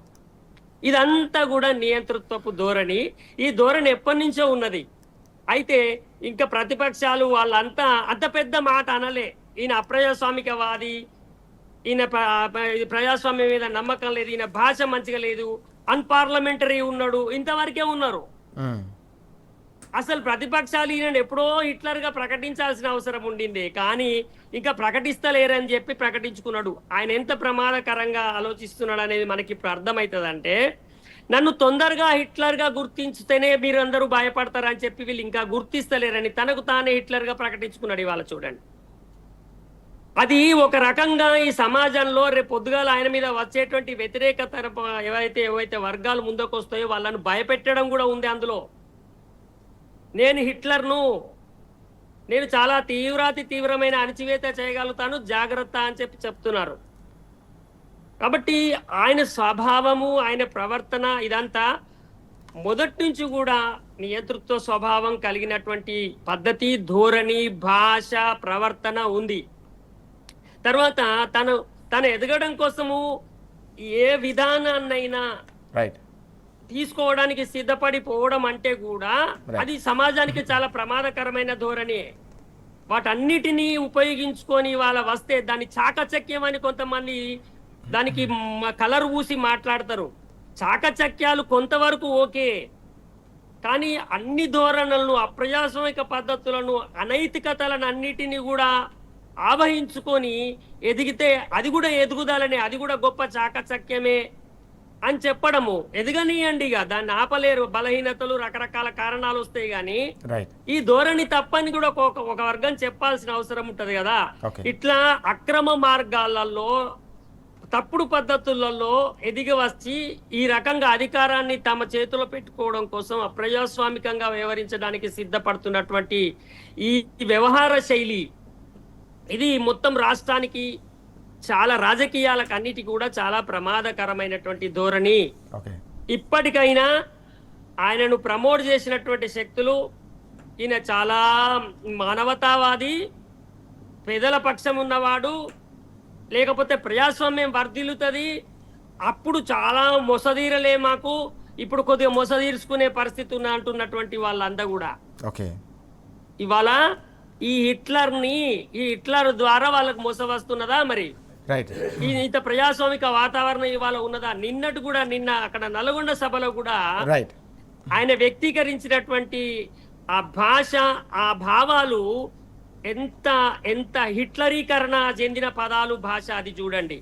ఇదంతా కూడా నియంతృత్వపు ధోరణి. ఈ ధోరణి ఎప్పటి నుంచో ఉన్నది. అయితే ఇంకా ప్రతిపక్షాలు వాళ్ళంతా అంత పెద్ద మాట అనలే, ఈయన అప్రజాస్వామికవాది, ఈయన ప్రజాస్వామ్యం మీద నమ్మకం లేదు, ఈయన భాష మంచిగా లేదు, అన్పార్లమెంటరీ ఉన్నాడు, ఇంతవరకే ఉన్నారు. అసలు ప్రతిపక్షాలు ఈయన ఎప్పుడో హిట్లర్గా ప్రకటించాల్సిన అవసరం ఉండింది, కానీ ఇంకా ప్రకటిస్తలేరని చెప్పి ప్రకటించుకున్నాడు. ఆయన ఎంత ప్రమాదకరంగా ఆలోచిస్తున్నాడు అనేది మనకి ఇప్పుడు అర్థమవుతుందంటే, నన్ను తొందరగా హిట్లర్గా గుర్తించితేనే మీరందరూ భయపడతారని చెప్పి వీళ్ళు ఇంకా గుర్తిస్తలేరని తనకు తానే హిట్లర్గా ప్రకటించుకున్నాడు. ఇవాళ చూడండి, అది ఒక రకంగా ఈ సమాజంలో రేపు పొద్దుగాల ఆయన మీద వచ్చేటువంటి వ్యతిరేకత ఏవైతే వర్గాలు ముందుకు వస్తాయో వాళ్ళను భయపెట్టడం కూడా ఉంది అందులో. నేను హిట్లర్ను, నేను చాలా తీవ్రమైన అణచివేత చేయగలుగుతాను, జాగ్రత్త అని చెప్పి చెప్తున్నారు. కాబట్టి ఆయన స్వభావము, ఆయన ప్రవర్తన ఇదంతా మొదటి నుంచి కూడా నియంతృత్వ స్వభావం కలిగినటువంటి పద్ధతి, ధోరణి, భాష, ప్రవర్తన ఉంది. తర్వాత తను ఎదగడం కోసము ఏ విధానాన్నైనా తీసుకోవడానికి సిద్ధపడిపోవడం అంటే కూడా అది సమాజానికి చాలా ప్రమాదకరమైన ధోరణి. వాటన్నిటినీ ఉపయోగించుకొని వాళ్ళ వస్తే దాన్ని చాకచక్యం అని కొంతమంది దానికి కలర్ పూసి మాట్లాడతారు. చాకచక్యాలు కొంతవరకు ఓకే, కానీ అన్ని ధోరణులను, అప్రజాస్వామిక పద్ధతులను, అనైతికతలను అన్నిటినీ కూడా ఆవహించుకొని ఎదిగితే అది కూడా ఎదుగుదలనే, అది కూడా గొప్ప చాకచక్యమే అని చెప్పడము. ఎదగనీయండి, ఇక దాన్ని ఆపలేరు. బలహీనతలు, రకరకాల కారణాలు వస్తాయి, కానీ ఈ ధోరణి తప్పని కూడా ఒక వర్గం చెప్పాల్సిన అవసరం ఉంటది కదా. ఇట్లా అక్రమ మార్గాలలో, తప్పుడు పద్ధతులలో ఎదిగి వచ్చి ఈ రకంగా అధికారాన్ని తమ చేతిలో పెట్టుకోవడం కోసం అప్రజాస్వామికంగా వ్యవహరించడానికి సిద్ధపడుతున్నటువంటి ఈ వ్యవహార శైలి, ఇది మొత్తం రాష్ట్రానికి, చాలా రాజకీయాలకు అన్నిటికీ కూడా చాలా ప్రమాదకరమైనటువంటి ధోరణి. ఇప్పటికైనా ఆయనను ప్రమోట్ చేసినటువంటి శక్తులు, ఈయన చాలా మానవతావాది, పేదల పక్షం ఉన్నవాడు, లేకపోతే ప్రజాస్వామ్యం వర్ధిల్లుతుంది, అప్పుడు చాలా మొసదీరలే మాకు, ఇప్పుడు కొద్దిగా మొసదీర్చుకునే పరిస్థితి అంటున్నటువంటి వాళ్ళంతా కూడా ఇవాళ ఈ హిట్లర్ ద్వారా వాళ్ళకు మొస వస్తున్నదా? మరి ఇంత ప్రజాస్వామిక వాతావరణం ఇవాళ ఉన్నదా? నిన్న అక్కడ నల్గొండ సభలో కూడా ఆయన వ్యక్తీకరించినటువంటి ఆ భాష, ఆ భావాలు ఎంత హిట్లరీకరణ చెందిన పదాలు, భాష, అది చూడండి.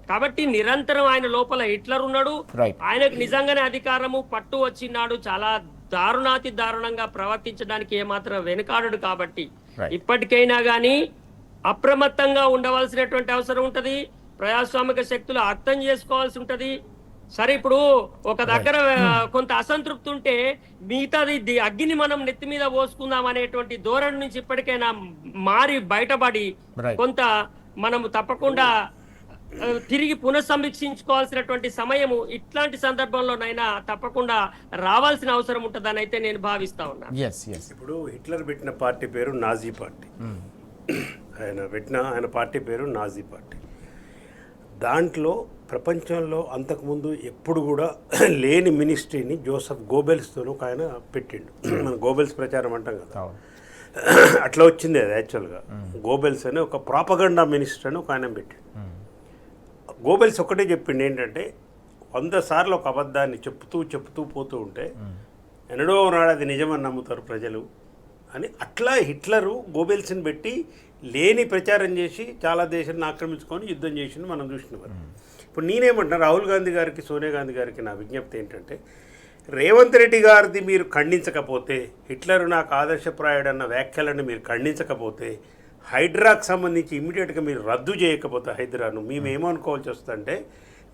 కాబట్టి నిరంతరం ఆయన లోపల హిట్లర్ ఉన్నాడు. ఆయనకు నిజంగానే అధికారము పట్టు వచ్చినాడు, చాలా దారుణాతి దారుణంగా ప్రవర్తించడానికి ఏమాత్రం వెనుకాడు. కాబట్టి ఇప్పటికైనా గానీ అప్రమత్తంగా ఉండవలసినటువంటి అవసరం ఉంటది. ప్రజాస్వామిక శక్తులు అర్థం చేసుకోవాల్సి ఉంటది. సరే, ఇప్పుడు ఒక దగ్గర కొంత అసంతృప్తి ఉంటే మిగతాది అగ్గిని మనం నెత్తి మీద పోసుకుందాం అనేటువంటి ధోరణి నుంచి ఇప్పటికైనా మారి బయటపడి కొంత మనము తప్పకుండా తిరిగి పునఃసమీక్షించుకోవాల్సినటువంటి సమయము ఇట్లాంటి సందర్భంలోనైనా తప్పకుండా రావాల్సిన అవసరం ఉంటుందని అయితే నేను భావిస్తా ఉన్నాను. ఇప్పుడు హిట్లర్ పెట్టిన పార్టీ పేరు నాజీ పార్టీ. ఆయన పార్టీ పేరు నాజీ పార్టీ. దాంట్లో ప్రపంచంలో అంతకుముందు ఎప్పుడు కూడా లేని మినిస్ట్రీని జోసెఫ్ గోబెల్స్తో ఒక ఆయన పెట్టిండు. మన గోబెల్స్ ప్రచారం అంటాం కదా, అట్లా వచ్చింది అది. యాక్చువల్గా గోబెల్స్ అని ఒక ప్రాపగండా మినిస్టర్ అని ఒక ఆయన పెట్టిండు. గోబెల్స్ ఒకటే చెప్పిండు ఏంటంటే, 100 సార్లు ఒక అబద్ధాన్ని చెప్తూ పోతూ ఉంటే ఎన్నడో నాడు అది నిజమని నమ్ముతారు ప్రజలు అని. అట్లా హిట్లరు గోబెల్స్ని పెట్టి లేని ప్రచారం చేసి చాలా దేశాన్ని ఆక్రమించుకొని యుద్ధం చేసింది మనం చూసినాం. ఇప్పుడు నేనేమంటున్నా, రాహుల్ గాంధీ గారికి, సోనియా గాంధీ గారికి నా విజ్ఞప్తి ఏంటంటే, రేవంత్ రెడ్డి గారిది మీరు ఖండించకపోతే, హిట్లర్ నాకు ఆదర్శప్రాయుడన్న వ్యాఖ్యలను మీరు ఖండించకపోతే, హైడ్రాకు సంబంధించి ఇమ్మీడియట్గా మీరు రద్దు చేయకపోతే హైడ్రాను, మేము ఏమనుకోవాల్సి వస్తుందంటే,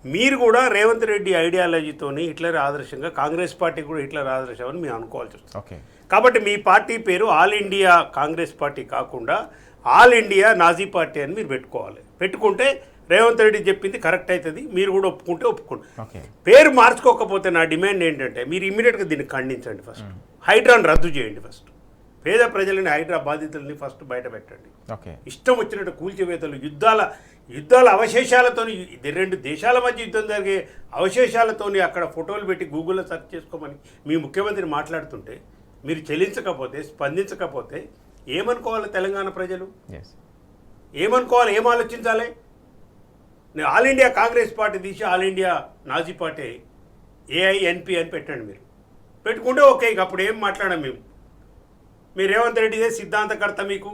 మీరు కూడా రేవంత్ రెడ్డి ఐడియాలజీతోని హిట్లర్ ఆదర్శంగా, కాంగ్రెస్ పార్టీ కూడా హిట్లర్ ఆదర్శం అని మేము అనుకోవాల్సి వస్తుంది. కాబట్టి మీ పార్టీ పేరు ఆల్ ఇండియా కాంగ్రెస్ పార్టీ కాకుండా ఆల్ ఇండియా నాజీ పార్టీ అని మీరు పెట్టుకోవాలి. పెట్టుకుంటే రేవంత్ రెడ్డి చెప్పింది కరెక్ట్ అవుతుంది, మీరు కూడా ఒప్పుకోండి. పేరు మార్చుకోకపోతే నా డిమాండ్ ఏంటంటే, మీరు ఇమ్మీడియట్గా దీన్ని ఖండించండి. ఫస్ట్ హైడ్రాను రద్దు చేయండి. ఫస్ట్ పేద ప్రజలని, హైడ్రా బాధితులని ఫస్ట్ బయట పెట్టండి. ఇష్టం వచ్చినట్టు కూల్చివేతలు, యుద్ధాల అవశేషాలతోని, 2 దేశాల మధ్య యుద్ధం జరిగే అవశేషాలతోని అక్కడ ఫోటోలు పెట్టి గూగుల్లో సెర్చ్ చేసుకోమని మీ ముఖ్యమంత్రి మాట్లాడుతుంటే, మీరు చెల్లించకపోతే, స్పందించకపోతే ఏమనుకోవాలి తెలంగాణ ప్రజలు? ఏమనుకోవాలి? ఏం ఆలోచించాలి? ఆల్ ఇండియా కాంగ్రెస్ పార్టీ తీసి all India Nazi party AINP అని పెట్టండి. మీరు పెట్టుకుంటే ఓకే, ఇక అప్పుడు ఏం మాట్లాడాం మేము. మీ రేవంత్ రెడ్డిదే సిద్ధాంతకర్త, మీకు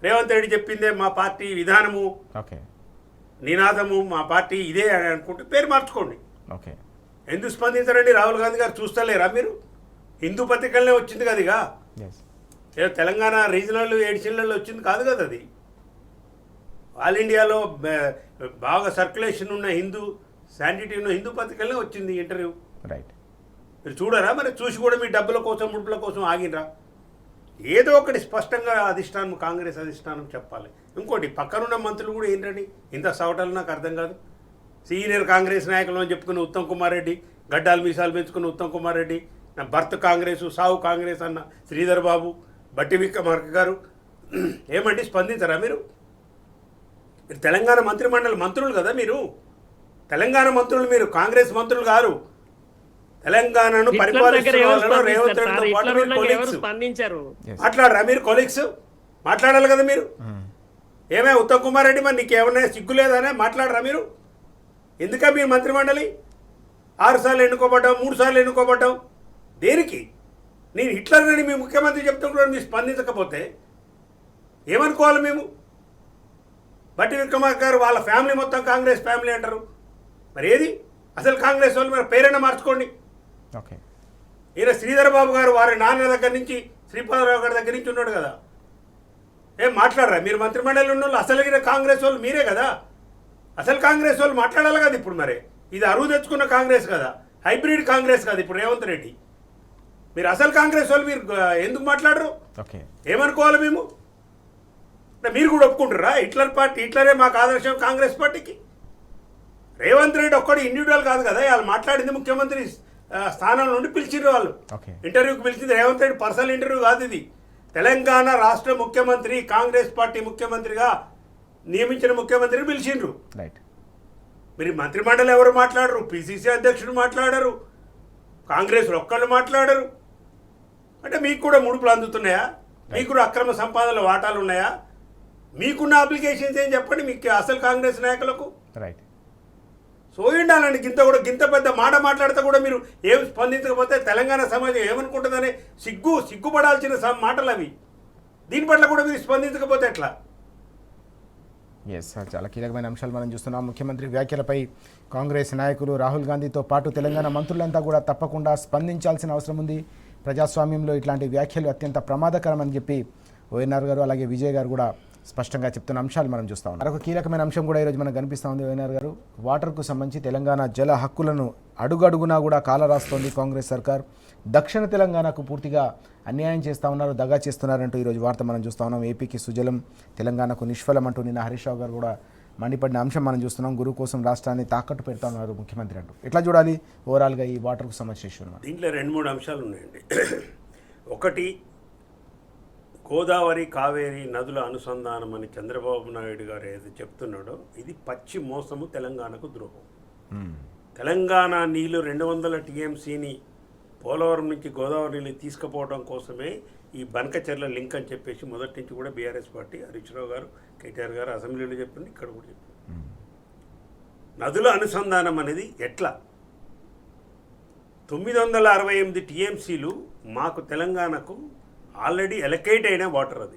రేవంత్ రెడ్డి చెప్పిందే మా పార్టీ విధానము, ఓకే నినాదము, మా పార్టీ ఇదే అని అనుకుంటే పేరు మార్చుకోండి. ఓకే ఎందుకు స్పందించరండి? రాహుల్ గాంధీ గారు చూస్తలేరా మీరు? హిందూ పత్రికలనే వచ్చింది కదిగా, ఎస్ ఏదో తెలంగాణ రీజనల్ ఎడిషన్లలో వచ్చింది కాదు కదా అది. ఆల్ ఇండియాలో బాగా సర్క్యులేషన్ ఉన్న హిందూ శానిటీ ఉన్న హిందూ పత్రికలనే వచ్చింది ఇంటర్వ్యూ. రైట్. మీరు చూడరా? మరి చూసి కూడా మీ డబ్బుల కోసం ముడుపుల కోసం ఆగినరా? ఏదో ఒకటి స్పష్టంగా అధిష్టానం, కాంగ్రెస్ అధిష్టానం చెప్పాలి. ఇంకోటి పక్కనున్న మంత్రులు కూడా ఏంటండి ఇంత సవటాలు నాకు అర్థం కాదు. సీనియర్ కాంగ్రెస్ నాయకులు అని చెప్పుకున్న ఉత్తమ్ కుమార్ రెడ్డి, గడ్డాలు మీసాలు పెంచుకున్న ఉత్తమ్ కుమార్ రెడ్డి, నా భర్త కాంగ్రెస్ సావు కాంగ్రెస్ అన్న శ్రీధర్ బాబు, బట్టి విక్రమార్క గారు, ఏమండి స్పందించరా మీరు? మీరు తెలంగాణ మంత్రిమండలి మంత్రులు కదా, మీరు తెలంగాణ మంత్రులు, మీరు కాంగ్రెస్ మంత్రులు గారు. తెలంగాణను పరిపాలిస్తున్న వాళ్ళలో రేవంత్ రెడ్డితో పాటు మీరు కొలీగ్స్. స్పందించారు. మాట్లాడరా మీరు? కొలీగ్స్ మాట్లాడాలి కదా మీరు. ఏమే ఉత్తమ్ కుమార్ రెడ్డి, మరి నీకు ఏమన్నా సిగ్గు లేదనే మాట్లాడరా మీరు? ఎందుక మీ మంత్రిమండలి 6 సార్లు ఎన్నుకోబడ్డాం, 3 సార్లు ఎన్నుకోబడ్డాం, దేనికి? నేను హిట్లర్ అని మీ ముఖ్యమంత్రి చెప్తాం కూడా మీరు స్పందించకపోతే ఏమనుకోవాలి మేము? బట్టి విక్రమార్క గారు వాళ్ళ ఫ్యామిలీ మొత్తం కాంగ్రెస్ ఫ్యామిలీ అంటారు. మరి ఏది అసలు కాంగ్రెస్ వాళ్ళు? మరి పేరైనా మార్చుకోండి. ఓకే. ఈయన శ్రీధర్ బాబు గారు వారి నాన్న దగ్గర నుంచి, శ్రీపాదరావు గారి దగ్గర నుంచి ఉన్నాడు కదా, ఏం మాట్లాడరా మీరు? మంత్రిమండలి ఉన్న వాళ్ళు అసలు కాంగ్రెస్ వాళ్ళు మీరే కదా. అసలు కాంగ్రెస్ వాళ్ళు మాట్లాడాలి కదా ఇప్పుడు. మరి ఇది అరువు తెచ్చుకున్న కాంగ్రెస్ కదా, హైబ్రిడ్ కాంగ్రెస్ కదా ఇప్పుడు రేవంత్ రెడ్డి. మీరు అసలు కాంగ్రెస్ వాళ్ళు మీరు ఎందుకు మాట్లాడరు? ఓకే. ఏమనుకోవాలి మేము? అంటే మీరు కూడా ఒప్పుకుంటారా హిట్లర్ పార్టీ, హిట్లరే మాకు ఆదర్శం కాంగ్రెస్ పార్టీకి? రేవంత్ రెడ్డి ఒక్కడు ఇండివిజువల్ కాదు కదా, వాళ్ళు మాట్లాడింది ముఖ్యమంత్రి స్థానం నుండి పిలిచిర్రు. వాళ్ళు ఇంటర్వ్యూకి పిలిచింది రేవంత్ రెడ్డి పర్సనల్ ఇంటర్వ్యూ కాదు ఇది. తెలంగాణ రాష్ట్ర ముఖ్యమంత్రి, కాంగ్రెస్ పార్టీ ముఖ్యమంత్రిగా నియమించిన ముఖ్యమంత్రిని పిలిచిండ్రు. రైట్. మీరు మంత్రిమండలి ఎవరు మాట్లాడరు? పిసిసి అధ్యక్షుడు మాట్లాడరు, కాంగ్రెస్ ఒక్కళ్ళు మాట్లాడరు. అంటే మీకు కూడా ముడుపులు అందుతున్నాయా? మీకు కూడా అక్రమ సంపాదనల వాటాలు ఉన్నాయా? మీకున్న అప్లికేషన్స్ ఏం చెప్పండి మీకు అసలు కాంగ్రెస్ నాయకులకు. రైట్. సో ఉండాలండి. గింత పెద్ద మాట మాట్లాడితే కూడా మీరు ఏం స్పందించకపోతే తెలంగాణ సమాజం ఏమనుకుంటుందనే సిగ్గుపడాల్సిన మాటలు అవి. దీని పట్ల కూడా మీరు స్పందించకపోతే ఎట్లా? ఎస్, చాలా కీలకమైన అంశాలు మనం చూస్తున్నాం. ముఖ్యమంత్రి వ్యాఖ్యలపై కాంగ్రెస్ నాయకులు, రాహుల్ గాంధీతో పాటు తెలంగాణ మంత్రులంతా కూడా తప్పకుండా స్పందించాల్సిన అవసరం ఉంది. ప్రజాస్వామ్యంలో ఇట్లాంటి వ్యాఖ్యలు అత్యంత ప్రమాదకరం అని చెప్పి ఓఎన్ఆర్ గారు అలాగే విజయ్ గారు కూడా స్పష్టంగా చెప్తున్న అంశాలు మనం చూస్తా ఉన్నాం. మరొక కీలకమైన అంశం కూడా ఈరోజు మనకు కనిపిస్తూ ఉంది. ఓఎన్ఆర్ గారు, వాటర్కు సంబంధించి తెలంగాణ జల హక్కులను అడుగడుగునా కూడా కాలరాస్తోంది కాంగ్రెస్ సర్కార్. దక్షిణ తెలంగాణకు పూర్తిగా అన్యాయం చేస్తూ ఉన్నారు, దగా చేస్తున్నారంటూ ఈరోజు వార్త మనం చూస్తూ ఉన్నాం. ఏపీకి సుజలం, తెలంగాణకు నిష్ఫలం అంటూ నిన్న హరీష్ రావు గారు కూడా మండిపడిన అంశం మనం చూస్తున్నాం. గురువు కోసం రాష్ట్రాన్ని తాకట్టు పెడతా ఉన్నారు ముఖ్యమంత్రి అంటూ. ఎట్లా చూడాలి ఓవరాల్గా ఈ వాటర్కు సంబంధించిన ఇష్యూ? దీంట్లో 2-3 అంశాలు ఉన్నాయండి. ఒకటి, గోదావరి కావేరి నదుల అనుసంధానం అని చంద్రబాబు నాయుడు గారు ఏదైతే చెప్తున్నాడో ఇది పచ్చి మోసము, తెలంగాణకు ద్రోహం. తెలంగాణ నీళ్లు 200 టీఎంసీని పోలవరం నుంచి గోదావరి నీళ్ళు తీసుకుపోవడం కోసమే ఈ బనకచెర్ల లింక్ అని చెప్పేసి మొదటి నుంచి కూడా బీఆర్ఎస్ పార్టీ, హరీష్ రావు గారు, కేటీఆర్ గారు అసెంబ్లీలో చెప్పింది, ఇక్కడ కూడా చెప్పింది. నదుల అనుసంధానం అనేది ఎట్లా? 968 టీఎంసీలు మాకు తెలంగాణకు ఆల్రెడీ ఎలకేట్ అయిన వాటర్. అది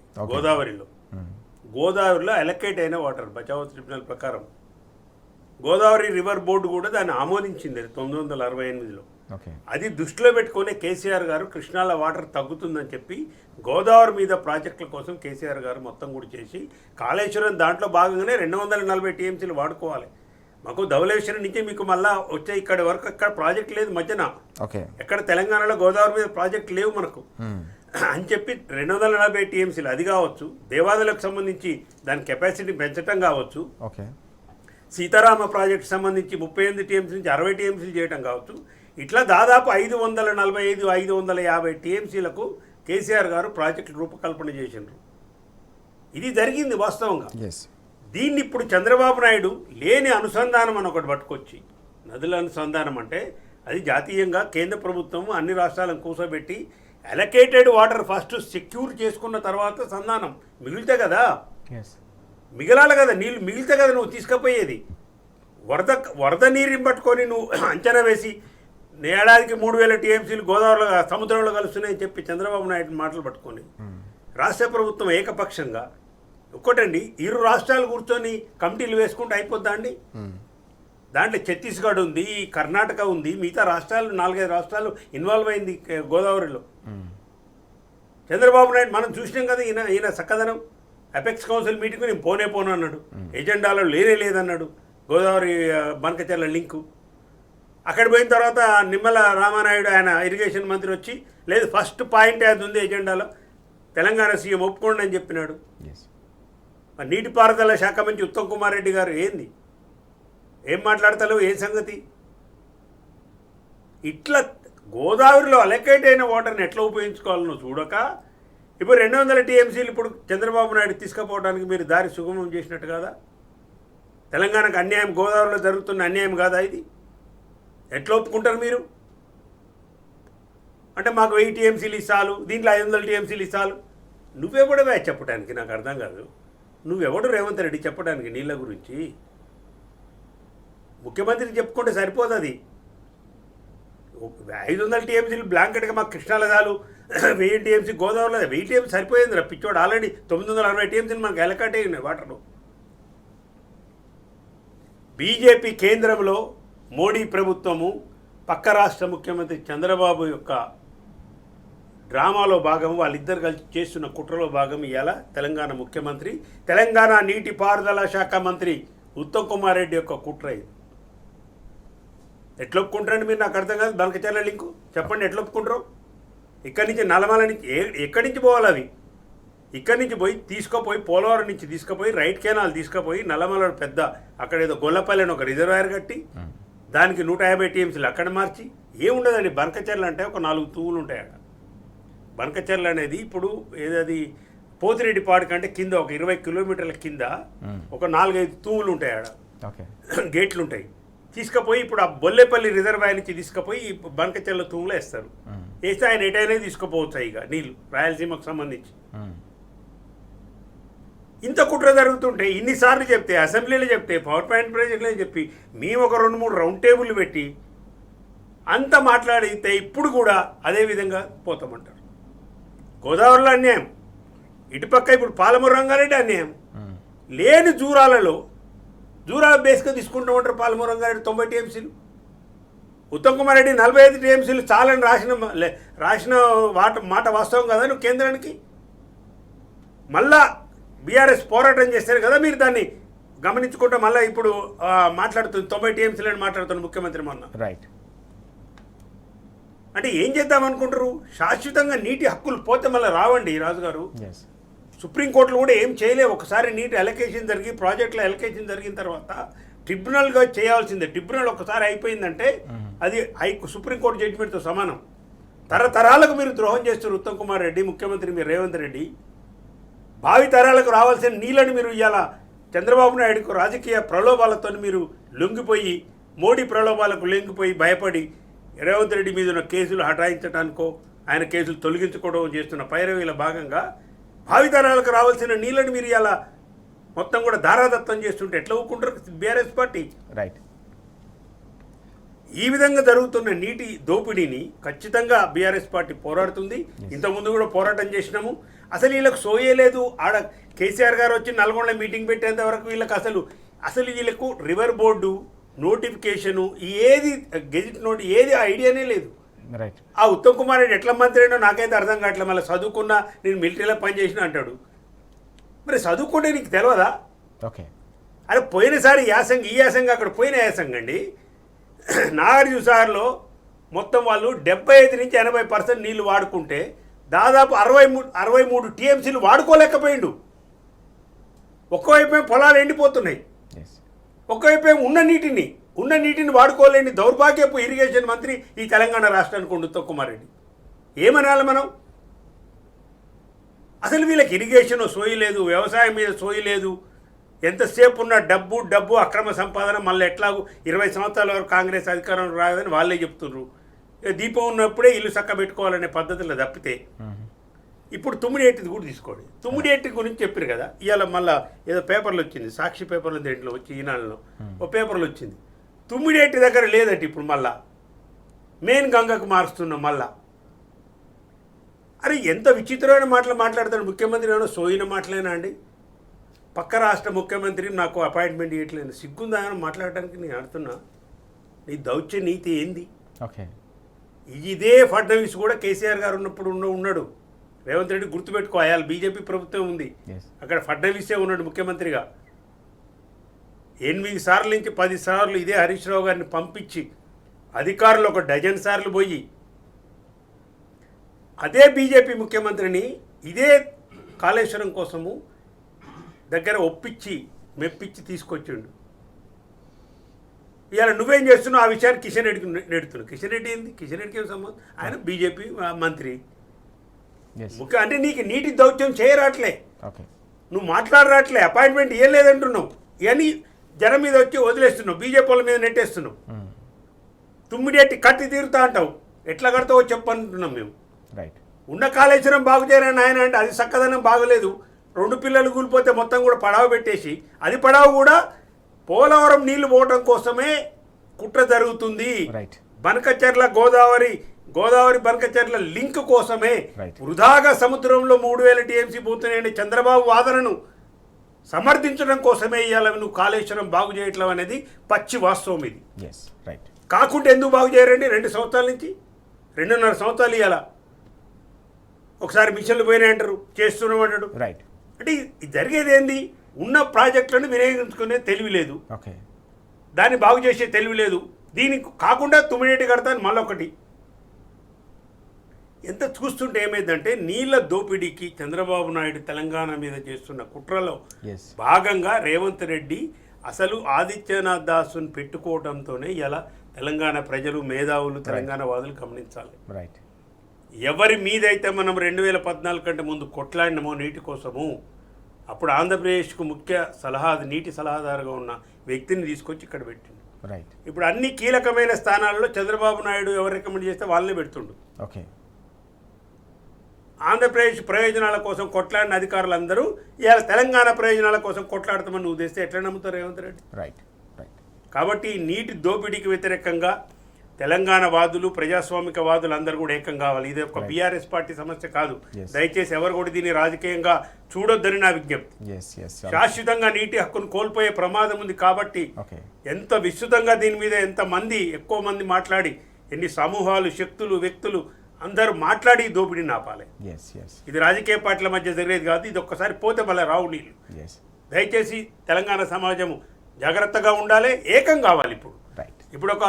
గోదావరిలో ఎలకేట్ అయిన వాటర్. బచావ్ ట్రిబ్యునల్ ప్రకారం గోదావరి రివర్ బోర్డు కూడా దాన్ని ఆమోదించింది అది 968లో. అది దృష్టిలో పెట్టుకునే కేసీఆర్ గారు కృష్ణాల వాటర్ తగ్గుతుందని చెప్పి గోదావరి మీద ప్రాజెక్టుల కోసం కేసీఆర్ గారు మొత్తం కూడా చేసి కాళేశ్వరం దాంట్లో భాగంగానే 240 టీఎంసీలు వాడుకోవాలి. మాకు ధవళేశ్వరం నుంచి మీకు మళ్ళా వచ్చే ఇక్కడి వరకు ఎక్కడ ప్రాజెక్ట్ లేదు మధ్యన. ఎక్కడ తెలంగాణలో గోదావరి మీద ప్రాజెక్ట్ లేవు మనకు అని చెప్పి 240 టీఎంసీలు అది కావచ్చు. దేవాదులకు సంబంధించి దాని కెపాసిటీ పెంచడం కావచ్చు. సీతారామ ప్రాజెక్టు సంబంధించి 38 టీఎంసీ నుంచి 60 టీఎంసీలు చేయడం కావచ్చు. ఇట్లా దాదాపు 545-550 టీఎంసీలకు కేసీఆర్ గారు ప్రాజెక్టు రూపకల్పన చేసిండ్రు. ఇది జరిగింది వాస్తవంగా. దీన్ని ఇప్పుడు చంద్రబాబు నాయుడు లేని అనుసంధానం అని ఒకటి పట్టుకొచ్చి, నదుల అనుసంధానం అంటే అది జాతీయంగా కేంద్ర ప్రభుత్వం అన్ని రాష్ట్రాలను కూర్చోబెట్టి అలొకేటెడ్ వాటర్ ఫస్ట్ సెక్యూర్ చేసుకున్న తర్వాత సంధానం మిగిలితే కదా, మిగలాలి కదా, నీళ్ళు మిగిలితే కదా నువ్వు తీసుకుపోయేది. వరద నీరుని పట్టుకొని నువ్వు అంచనా వేసి ఏడాదికి 3000 టీఎంసీలు గోదావరిలో సముద్రంలో కలుస్తున్నాయని చెప్పి చంద్రబాబు నాయుడు మాటలు పట్టుకొని రాష్ట్ర ప్రభుత్వం ఏకపక్షంగా ఒక్కటండి ఇరు రాష్ట్రాలు కూర్చొని కమిటీలు వేసుకుంటే అయిపోద్దా అండి? దాంట్లో ఛత్తీస్గఢ్ ఉంది, కర్ణాటక ఉంది, మిగతా రాష్ట్రాలు 4-5 రాష్ట్రాలు ఇన్వాల్వ్ అయింది గోదావరిలో. చంద్రబాబు నాయుడు మనం చూసినాం కదా, ఈయన చక్కదనం. అపెక్స్ కౌన్సిల్ మీటింగ్కి నేను పోను అన్నాడు, ఎజెండాలో లేదన్నాడు. గోదావరి బనకచెర్ల లింకు అక్కడ పోయిన తర్వాత నిమ్మల రామానాయుడు ఆయన ఇరిగేషన్ మంత్రి వచ్చి లేదు ఫస్ట్ పాయింట్ అది ఉంది ఎజెండాలో, తెలంగాణ సీఎం ఒప్పుకోండి అని చెప్పినాడు. నీటిపారుదల శాఖ మంత్రి ఉత్తమ్ కుమార్ రెడ్డి గారు ఏంది, ఏం మాట్లాడతారు, ఏం సంగతి? ఇట్లా గోదావరిలో అలొకేట్ అయిన వాటర్ని ఎట్లా ఉపయోగించుకోవాలనో చూడక ఇప్పుడు 200 టీఎంసీలు ఇప్పుడు చంద్రబాబు నాయుడు తీసుకుపోవడానికి మీరు దారి సుగమం చేసినట్టు కాదా? తెలంగాణకు అన్యాయం, గోదావరిలో జరుగుతున్న అన్యాయం కాదా ఇది? ఎట్లా ఒప్పుకుంటారు మీరు? అంటే మాకు 1000 టీఎంసీలు ఇస్తాలు, దీంట్లో 500 టీఎంసీలు ఇస్తాలు. నువ్వెవడవే చెప్పడానికి? నాకు అర్థం కాదు. నువ్వెవడు రేవంత్ రెడ్డి చెప్పడానికి నీళ్ళ గురించి? ముఖ్యమంత్రికి చెప్పుకుంటే సరిపోతుంది. 500 టీఎంసీలు బ్లాంకెట్గా మాకు కృష్ణాలో చాలు, 1000 టీఎంసీ గోదావరిలో 1000 టీఎంసీ సరిపోయింది రా పిచ్చోడు. ఆల్రెడీ 960 టీఎంసీలు మనకు ఎలకటే ఉన్నాయి వాటర్లో. బీజేపీ కేంద్రంలో మోడీ ప్రభుత్వము పక్క రాష్ట్ర ముఖ్యమంత్రి చంద్రబాబు యొక్క డ్రామాలో భాగం, వాళ్ళిద్దరు కలిసి చేస్తున్న కుట్రలో భాగం ఇవాళ తెలంగాణ ముఖ్యమంత్రి, తెలంగాణ నీటిపారుదల శాఖ మంత్రి ఉత్తమ్ కుమార్ రెడ్డి యొక్క కుట్ర ఇది. ఎట్లా ఒప్పుకుంటారండి మీరు? నాకు అర్థం కాదు. బనకచెర్ల లింకు చెప్పండి, ఎట్లా ఒప్పుకుంటారు? ఇక్కడి నుంచి నల్లమల నుంచి ఎక్కడి నుంచి పోవాలి అవి? ఇక్కడి నుంచి పోయి తీసుకుపోయి పోలవరం నుంచి తీసుకుపోయి రైట్ కెనాల్ తీసుకుపోయి నల్లమల పెద్ద అక్కడ ఏదో గొల్లపల్లి అని ఒక రిజర్వాయర్ కట్టి దానికి 150 టీఎంసీలు అక్కడ మార్చి ఏముండదండి. బనకచెర్ల అంటే ఒక 4 తూములు ఉంటాయి అక్కడ. బనకచెర్ల అనేది ఇప్పుడు ఏదది పోతిరెడ్డిపాడు కంటే కింద ఒక 20 కిలోమీటర్ల కింద ఒక 4-5 తూములు ఉంటాయి ఆడ, గేట్లు ఉంటాయి. తీసుకుపోయి ఇప్పుడు ఆ బొల్లేపల్లి రిజర్వాయర్ నుంచి తీసుకుపోయి బనకచెర్ల తూములో వేస్తారు. వేస్తే ఆయన ఎటైనా తీసుకుపోవచ్చు ఇక నీళ్ళు రాయలసీమకు సంబంధించి. ఇంత కుట్ర జరుగుతుంటే ఇన్నిసార్లు చెప్తే, అసెంబ్లీలో చెప్తే, పవర్ పాయింట్ ప్రజెంట్లో చెప్పి మేము ఒక 2-3 రౌండ్ టేబుల్ పెట్టి అంత మాట్లాడితే ఇప్పుడు కూడా అదే విధంగా పోతామంటారు. గోదావరిలో అన్యాయం, ఇటుపక్క ఇప్పుడు పాలమూరు రంగారెడ్డి అన్యాయం. లేని జూరాల బేస్గా తీసుకుంటామంటారు. పాలమూరు రంగారెడ్డి 90 టీఎంసీలు, ఉత్తమ్ కుమార్ రెడ్డి 45 టీఎంసీలు చాలని రాసిన మాట వాస్తవం కదా నువ్వు కేంద్రానికి? మళ్ళా బీఆర్ఎస్ పోరాటం చేస్తారు కదా, మీరు దాన్ని గమనించుకుంటే మళ్ళీ ఇప్పుడు మాట్లాడుతుంది 90 టీఎంసీలు అని మాట్లాడుతున్న ముఖ్యమంత్రి మొన్న. రైట్. అంటే ఏం చేద్దామనుకుంటారు? శాశ్వతంగా నీటి హక్కులు పోతే మళ్ళీ రావండి రాజుగారు. సుప్రీంకోర్టులో కూడా ఏం చేయలేవు. ఒకసారి నీటి అలొకేషన్ జరిగి ప్రాజెక్టుల అలొకేషన్ జరిగిన తర్వాత ట్రిబ్యునల్గా చేయాల్సిందే. ట్రిబ్యునల్ ఒకసారి అయిపోయిందంటే అది సుప్రీంకోర్టు జడ్జిమెంట్తో సమానం. తరతరాలకు మీరు ద్రోహం చేస్తారు ఉత్తమ్ కుమార్ రెడ్డి, ముఖ్యమంత్రి మీరు రేవంత్ రెడ్డి. భావి తరాలకు రావాల్సిన నీళ్ళని మీరు ఇవాళ చంద్రబాబు నాయుడుకు రాజకీయ ప్రలోభాలతో మీరు లొంగిపోయి, మోడీ ప్రలోభాలకు లొంగిపోయి భయపడి రేవంత్ రెడ్డి మీద ఉన్న కేసులు హఠాయించడానికో ఆయన కేసులు తొలగించుకోవడం చేస్తున్న పైరవీల భాగంగా భావితరాలకు రావాల్సిన నీళ్ళని మీరు ఇలా మొత్తం కూడా దారాదత్తం చేస్తుంటే ఎట్లా ఊరుకుంటారు బీఆర్ఎస్ పార్టీ? రైట్. ఈ విధంగా జరుగుతున్న నీటి దోపిడీని ఖచ్చితంగా బీఆర్ఎస్ పార్టీ పోరాడుతుంది. ఇంతకుముందు కూడా పోరాటం చేసినాము. అసలు వీళ్ళకి సోయలేదు. ఆడ కేసీఆర్ గారు వచ్చి నల్గొండ మీటింగ్ పెట్టేంత వరకు వీళ్ళకి అసలు వీళ్ళకు రివర్ బోర్డు నోటిఫికేషను ఏది గెజిట్ నోట్ ఏది ఐడియానే లేదు. రైట్. ఆ ఉత్తమ్ కుమార్ రెడ్డి ఎట్లా మంత్రి అయినా నాకైతే అర్థం కావట్లేదు. మళ్ళీ చదువుకున్నా, నేను మిలిటరీలో పనిచేసిన అంటాడు. మరి చదువుకుంటే నీకు తెలియదా? ఓకే. అరే పోయినసారి యాసంగి ఈ యాసంగి అక్కడ పోయిన యాసంగి అండి నాగార్జునసాగర్లో మొత్తం వాళ్ళు 75 నుంచి 80% నీళ్లు వాడుకుంటే దాదాపు 63 టీఎంసీలు వాడుకోలేకపోయిండు. ఒక్కవైపు పొలాలు ఎండిపోతున్నాయి, ఒక్కవైపు ఉన్న నీటిని వాడుకోలేని దౌర్భాగ్యపు ఇరిగేషన్ మంత్రి ఈ తెలంగాణ రాష్ట్రానికి ఉత్తమ్ కుమార్ రెడ్డి. ఏమనాలి మనం? అసలు వీళ్ళకి ఇరిగేషన్ సోయి లేదు, వ్యవసాయం మీద సోయి లేదు. ఎంతసేపు ఉన్న డబ్బు అక్రమ సంపాదన. మళ్ళీ ఎట్లాగూ 20 సంవత్సరాల వరకు కాంగ్రెస్ అధికారం రాదని వాళ్ళే చెప్తున్నారు. దీపం ఉన్నప్పుడే ఇల్లు చక్క పెట్టుకోవాలనే పద్ధతిలో తప్పితే ఇప్పుడు తుమ్మిడేటిది కూడా తీసుకోండి. తుమ్మిడేటి గురించి చెప్పారు కదా, ఇవాళ మళ్ళీ ఏదో పేపర్లు వచ్చింది, సాక్షి పేపర్లు దేంట్లో వచ్చి ఈనాడులో ఓ పేపర్లు వచ్చింది. తుమ్మిడేటి దగ్గర లేదంటే ఇప్పుడు మళ్ళా మెయిన్ గంగకు మారుస్తున్నాం మళ్ళా. అరే ఎంత విచిత్రమైన మాటలు మాట్లాడతాడు ముఖ్యమంత్రి. ఏమైనా సోయిన మాటలేనా అండి? పక్క రాష్ట్ర ముఖ్యమంత్రి నాకు అపాయింట్మెంట్ ఇవ్వట్లేదు, సిగ్గుందా అని మాట్లాడటానికి నేను అడుగుతున్నా. నీ దౌత్య నీతి ఏంది? ఓకే, ఇదే ఫడ్నవీస్ కూడా కేసీఆర్ గారు ఉన్నప్పుడు ఉన్నాడు. రేవంత్ రెడ్డి గుర్తుపెట్టుకో, అయాల బీజేపీ ప్రభుత్వం ఉంది, అక్కడ ఫడ్నవీసే ఉన్నాడు ముఖ్యమంత్రిగా. 8 సార్లు నుంచి 10 సార్లు ఇదే హరీష్ రావు గారిని పంపించి అధికారులు ఒక డజన్ సార్లు పోయి అదే బీజేపీ ముఖ్యమంత్రిని ఇదే కాళేశ్వరం కోసము దగ్గర ఒప్పించి మెప్పించి తీసుకొచ్చిండు. ఇవాళ నువ్వేం చేస్తున్నావు? ఆ విషయాన్ని కిషన్ రెడ్డికి నెడుతున్నావు. కిషన్ రెడ్డి ఏంది? కిషన్ రెడ్డికి ఏం సంబంధం? ఆయన బీజేపీ మంత్రి. ముఖ్య అంటే నీకు నీటి దౌత్యం చేయరాట్లే, నువ్వు మాట్లాడరాట్లే, అపాయింట్మెంట్ ఇవ్వలేదంటున్నావు. ఇవన్నీ జనం మీద వచ్చి వదిలేస్తున్నావు, బీజేపీ వాళ్ళ మీద నెట్టేస్తున్నావు. తుమ్మిడేటి కట్టి తీరుతా అంటావు, ఎట్లా కడతావో చెప్పంటున్నాం మేము. ఉన్న కాళేశ్వరం బాగు చేయరని ఆయన అంటే అది చక్కదనం బాగలేదు. 2 పిల్లలు కూలిపోతే మొత్తం కూడా పడావ పెట్టేసి, అది పడావ కూడా పోలవరం నీళ్లు పోవటం కోసమే కుట్ర జరుగుతుంది. బనకచెర్ల గోదావరి బనకచెర్ల లింక్ కోసమే వృధాగా సముద్రంలో 3000 టీఎంసీ పోతున్నాయని చంద్రబాబు వాదనను సమర్థించడం కోసమే ఇవాళ నువ్వు కాళేశ్వరం బాగు చేయట్లం అనేది పచ్చి వాస్తవం. ఇది కాకుంటే ఎందుకు బాగు చేయరండి? 2 సంవత్సరాల నుంచి 2.5 సంవత్సరాలు ఇవాళ ఒకసారి మిషన్లు పోయినాయంటారు, చేస్తున్నామంటాడు. అంటే ఇది జరిగేది ఏంది? ఉన్న ప్రాజెక్టులను వినియోగించుకునే తెలివి లేదు, దాన్ని బాగు చేసే తెలివి లేదు. దీనికి కాకుండా తుమ్మిడేటి కడతాను మళ్ళీ ఒకటి. ఎంత చూస్తుంటే ఏమైందంటే నీళ్ళ దోపిడీకి చంద్రబాబు నాయుడు తెలంగాణ మీద చేస్తున్న కుట్రలో భాగంగా రేవంత్ రెడ్డి అసలు ఆదిత్యనాథ్ దాసుని పెట్టుకోవడంతోనే ఇలా తెలంగాణ ప్రజలు, మేధావులు, తెలంగాణ వాదులు గమనించాలి. ఎవరి మీదైతే మనం 2014 కంటే ముందు కొట్లాడినమో నీటి కోసము, అప్పుడు ఆంధ్రప్రదేశ్కు ముఖ్య నీటి సలహాదారుగా ఉన్న వ్యక్తిని తీసుకొచ్చి ఇక్కడ పెట్టిండు. ఇప్పుడు అన్ని కీలకమైన స్థానాల్లో చంద్రబాబు నాయుడు ఎవరు రికమెండ్ చేస్తే వాళ్ళనే పెడుతుండు. ఆంధ్రప్రదేశ్ ప్రయోజనాల కోసం కొట్లాడిన అధికారులందరూ ఇవాళ తెలంగాణ ప్రయోజనాల కోసం కొట్లాడతామని నువ్వు తెస్తే ఎట్లా నమ్ముతారు రేవంత్ రెడ్డి? కాబట్టి నీటి దోపిడీకి వ్యతిరేకంగా తెలంగాణ వాదులు, ప్రజాస్వామిక వాదులు అందరూ కూడా ఏకం కావాలి. ఇది ఒక బీఆర్ఎస్ పార్టీ సమస్య కాదు. దయచేసి ఎవరు కూడా దీన్ని రాజకీయంగా చూడొద్దని నా విజ్ఞప్తి. శాశ్వతంగా నీటి హక్కును కోల్పోయే ప్రమాదం ఉంది కాబట్టి ఎంత విస్తృతంగా దీని మీద ఎక్కువ మంది మాట్లాడి, ఎన్ని సమూహాలు, శక్తులు, వ్యక్తులు అందరూ మాట్లాడి దోపిడీని ఆపాలి. ఇది రాజకీయ పార్టీల మధ్య జరిగేది కాదు. ఇది ఒక్కసారి పోతే మళ్ళీ రావు నీళ్ళు. దయచేసి తెలంగాణ సమాజము జాగ్రత్తగా ఉండాలి, ఏకం కావాలి. ఇప్పుడు ఒక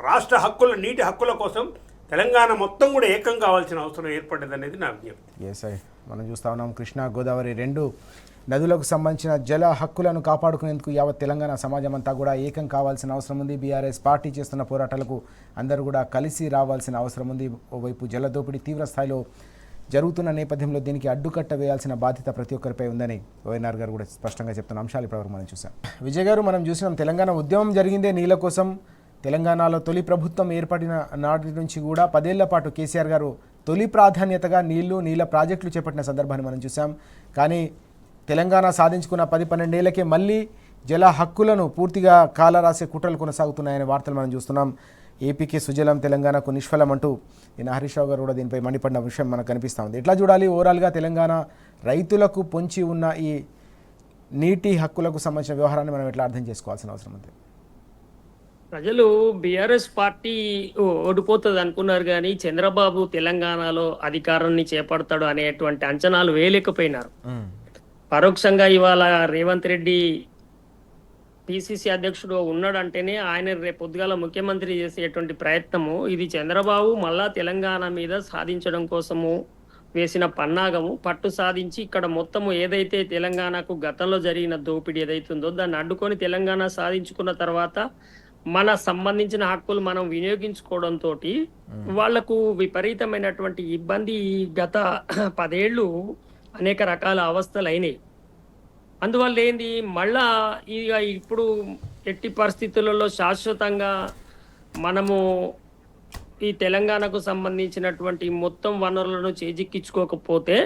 రాష్ట్ర హక్కుల, నీటి హక్కుల కోసం తెలంగాణ మొత్తం కూడా ఏకం కావాల్సిన అవసరం ఏర్పడ్డది అనేది నా విజ్ఞప్తి. మనం చూస్తా ఉన్నాం, కృష్ణా గోదావరి 2 నదులకు సంబంధించిన జల హక్కులను కాపాడుకునేందుకు యావత్ తెలంగాణ సమాజం అంతా కూడా ఏకం కావాల్సిన అవసరం ఉంది. బీఆర్ఎస్ పార్టీ చేస్తున్న పోరాటాలకు అందరూ కూడా కలిసి రావాల్సిన అవసరం ఉంది. ఓవైపు జల దోపిడీ తీవ్ర స్థాయిలో జరుగుతున్న నేపథ్యంలో దీనికి అడ్డుకట్ట వేయాల్సిన బాధ్యత ప్రతి ఒక్కరిపై ఉందని ఓఎన్ఆర్ గారు కూడా స్పష్టంగా చెప్తున్న అంశాలు ఇప్పటివరకు మనం చూసాం. విజయ్ గారు, మనం చూసినాం తెలంగాణ ఉద్యమం జరిగిందే నీళ్ళ కోసం. తెలంగాణలో తొలి ప్రభుత్వం ఏర్పడిన నాటి నుంచి కూడా 10 ఏళ్ల పాటు కేసీఆర్ గారు తొలి ప్రాధాన్యతగా నీళ్ళ ప్రాజెక్టులు చేపట్టిన సందర్భాన్ని మనం చూసాం. కానీ తెలంగాణ సాధించుకున్న 10-12 ఏళ్లకే మళ్ళీ జల హక్కులను పూర్తిగా కాలరాసే కుట్రలు కొనసాగుతున్నాయనే వార్తలు మనం చూస్తున్నాం. ఏపీకి సుజలం, తెలంగాణకు నిష్ఫలం అంటూ నిన్న హరీష్ రావు గారు కూడా దీనిపై మండిపడిన విషయం మనకు కనిపిస్తూ ఉంది. ఎట్లా చూడాలి ఓవరాల్గా తెలంగాణ రైతులకు పొంచి ఉన్న ఈ నీటి హక్కులకు సంబంధించిన వ్యవహారాన్ని మనం ఎట్లా అర్థం చేసుకోవాల్సిన అవసరం ఉంది? ప్రజలు బీఆర్ఎస్ పార్టీ ఓడిపోతుంది అనుకున్నారు, కానీ చంద్రబాబు తెలంగాణలో అధికారాన్ని చేపడతాడు అనేటువంటి అంచనాలు వేయలేకపోయినారు. పరోక్షంగా ఇవాళ రేవంత్ రెడ్డి పిసిసి అధ్యక్షుడు ఉన్నాడంటేనే ఆయన రేపు పొద్దుగాల ముఖ్యమంత్రి చేసేటువంటి ప్రయత్నము ఇది చంద్రబాబు మళ్ళా తెలంగాణ మీద సాధించడం కోసము వేసిన పన్నాగము. పట్టు సాధించి ఇక్కడ మొత్తము ఏదైతే తెలంగాణకు గతంలో జరిగిన దోపిడీ ఏదైతుందో దాన్ని అడ్డుకొని తెలంగాణ సాధించుకున్న తర్వాత మన సంబంధించిన హక్కులు మనం వినియోగించుకోవడంతో వాళ్లకు విపరీతమైనటువంటి ఇబ్బంది గత 10 ఏళ్ళు అనేక రకాల అవస్థలు అయినాయి. అందువల్ల ఏంది మళ్ళా ఇక ఇప్పుడు ఎట్టి పరిస్థితులలో శాశ్వతంగా మనము ఈ తెలంగాణకు సంబంధించినటువంటి మొత్తం వనరులను చేజిక్కించుకోకపోతే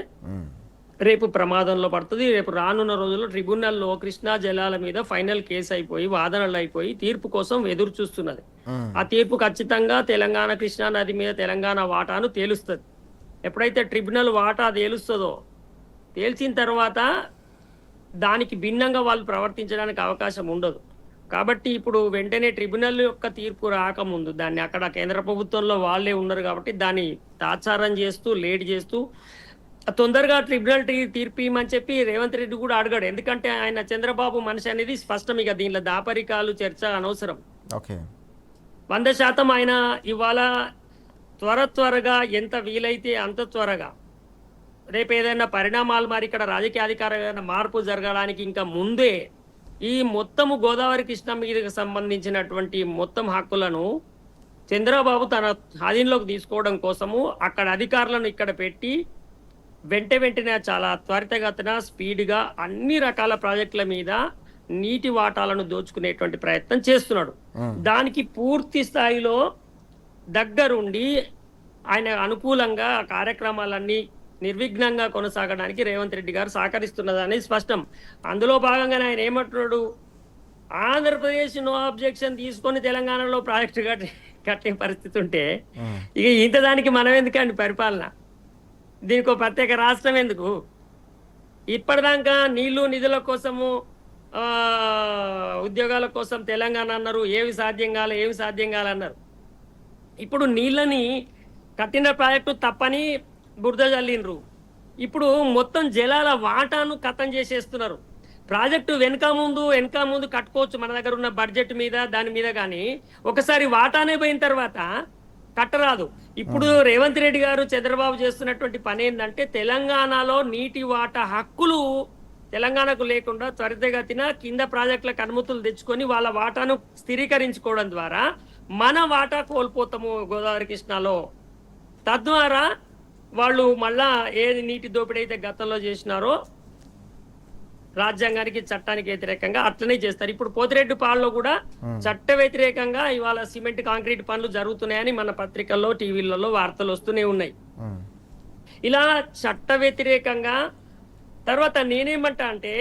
రేపు ప్రమాదంలో పడుతుంది. రేపు రానున్న రోజుల్లో ట్రిబ్యునల్లో కృష్ణా జలాల మీద ఫైనల్ కేసు అయిపోయి వాదనలు అయిపోయి తీర్పు కోసం ఎదురు చూస్తున్నది. ఆ తీర్పు ఖచ్చితంగా తెలంగాణ కృష్ణా నది మీద తెలంగాణ వాటాను తేలుస్తుంది. ఎప్పుడైతే ట్రిబ్యునల్ వాటా తేలుస్తుందో తేల్చిన తర్వాత దానికి భిన్నంగా వాళ్ళు ప్రవర్తించడానికి అవకాశం ఉండదు. కాబట్టి ఇప్పుడు వెంటనే ట్రిబ్యునల్ యొక్క తీర్పు రాకముందు దాన్ని అక్కడ కేంద్ర ప్రభుత్వంలో వాళ్ళే ఉన్నారు కాబట్టి దాన్ని తాత్సారం చేస్తూ లేట్ చేస్తూ తొందరగా ట్రిబ్యునల్ తీర్పు ఇవ్వమని చెప్పి రేవంత్ రెడ్డి కూడా అడగాడు. ఎందుకంటే ఆయన చంద్రబాబు మనిషి అనేది స్పష్టం. ఇక దీనిలో దాపరికాలు చర్చ అనవసరం. ఓకే 100% ఆయన ఇవాళ త్వరగా ఎంత వీలైతే అంత త్వరగా రేపు ఏదైనా పరిణామాలు మరి ఇక్కడ రాజకీయ అధికార మార్పు జరగడానికి ఇంకా ముందే ఈ మొత్తము గోదావరి కృష్ణ మీదకి సంబంధించినటువంటి మొత్తం హక్కులను చంద్రబాబు తన ఆధీనంలోకి తీసుకోవడం కోసము అక్కడ అధికారులను ఇక్కడ పెట్టి వెంటనే చాలా త్వరితగతిన స్పీడ్గా అన్ని రకాల ప్రాజెక్టుల మీద నీటి వాటాలను దోచుకునేటువంటి ప్రయత్నం చేస్తున్నాడు. దానికి పూర్తి స్థాయిలో దగ్గరుండి ఆయన అనుకూలంగా కార్యక్రమాలన్నీ నిర్విఘ్నంగా కొనసాగడానికి రేవంత్ రెడ్డి గారు సహకరిస్తున్నదని స్పష్టం. అందులో భాగంగానే ఆయన ఏమంటున్నాడు, ఆంధ్రప్రదేశ్ నో అబ్జెక్షన్ తీసుకొని తెలంగాణలో ప్రాజెక్టు కట్టే పరిస్థితి ఉంటే ఇక ఇంత దానికి మనం ఎందుకండి పరిపాలన, దీనికి ఒక ప్రత్యేక రాష్ట్రం ఎందుకు? ఇప్పటిదాకా నీళ్లు నిధుల కోసము ఉద్యోగాల కోసం తెలంగాణ అన్నారు, ఏమి సాధ్యం కాలన్నారు. ఇప్పుడు నీళ్ళని కట్టిన ప్రాజెక్టు తప్పని బురద జల్లిండ్రు. ఇప్పుడు మొత్తం జలాల వాటాను కథం చేసేస్తున్నారు. ప్రాజెక్టు వెనక ముందు కట్టుకోవచ్చు మన దగ్గర ఉన్న బడ్జెట్ మీద దాని మీద, కానీ ఒకసారి వాటానే పోయిన తర్వాత కట్టరాదు. ఇప్పుడు రేవంత్ రెడ్డి గారు చంద్రబాబు చేస్తున్నటువంటి పని ఏంటంటే తెలంగాణలో నీటి వాటా హక్కులు తెలంగాణకు లేకుండా త్వరితగతిన కింద ప్రాజెక్టులకు అనుమతులు తెచ్చుకొని వాళ్ళ వాటాను స్థిరీకరించుకోవడం ద్వారా మన వాటా కోల్పోతాము గోదావరి కృష్ణాలో. తద్వారా వాళ్ళు మళ్ళా ఏది నీటి దోపిడీ అయితే గతంలో చేసినారో రాజ్యాంగానికి చట్టానికి వ్యతిరేకంగా అట్లనే చేస్తారు. ఇప్పుడు పోతిరెడ్డి పాలలో కూడా చట్ట వ్యతిరేకంగా ఇవాళ సిమెంట్ కాంక్రీట్ పనులు జరుగుతున్నాయని మన పత్రికల్లో టీవీలలో వార్తలు వస్తూనే ఉన్నాయి. ఇలా చట్ట వ్యతిరేకంగా తర్వాత నేనేమంటా అంటే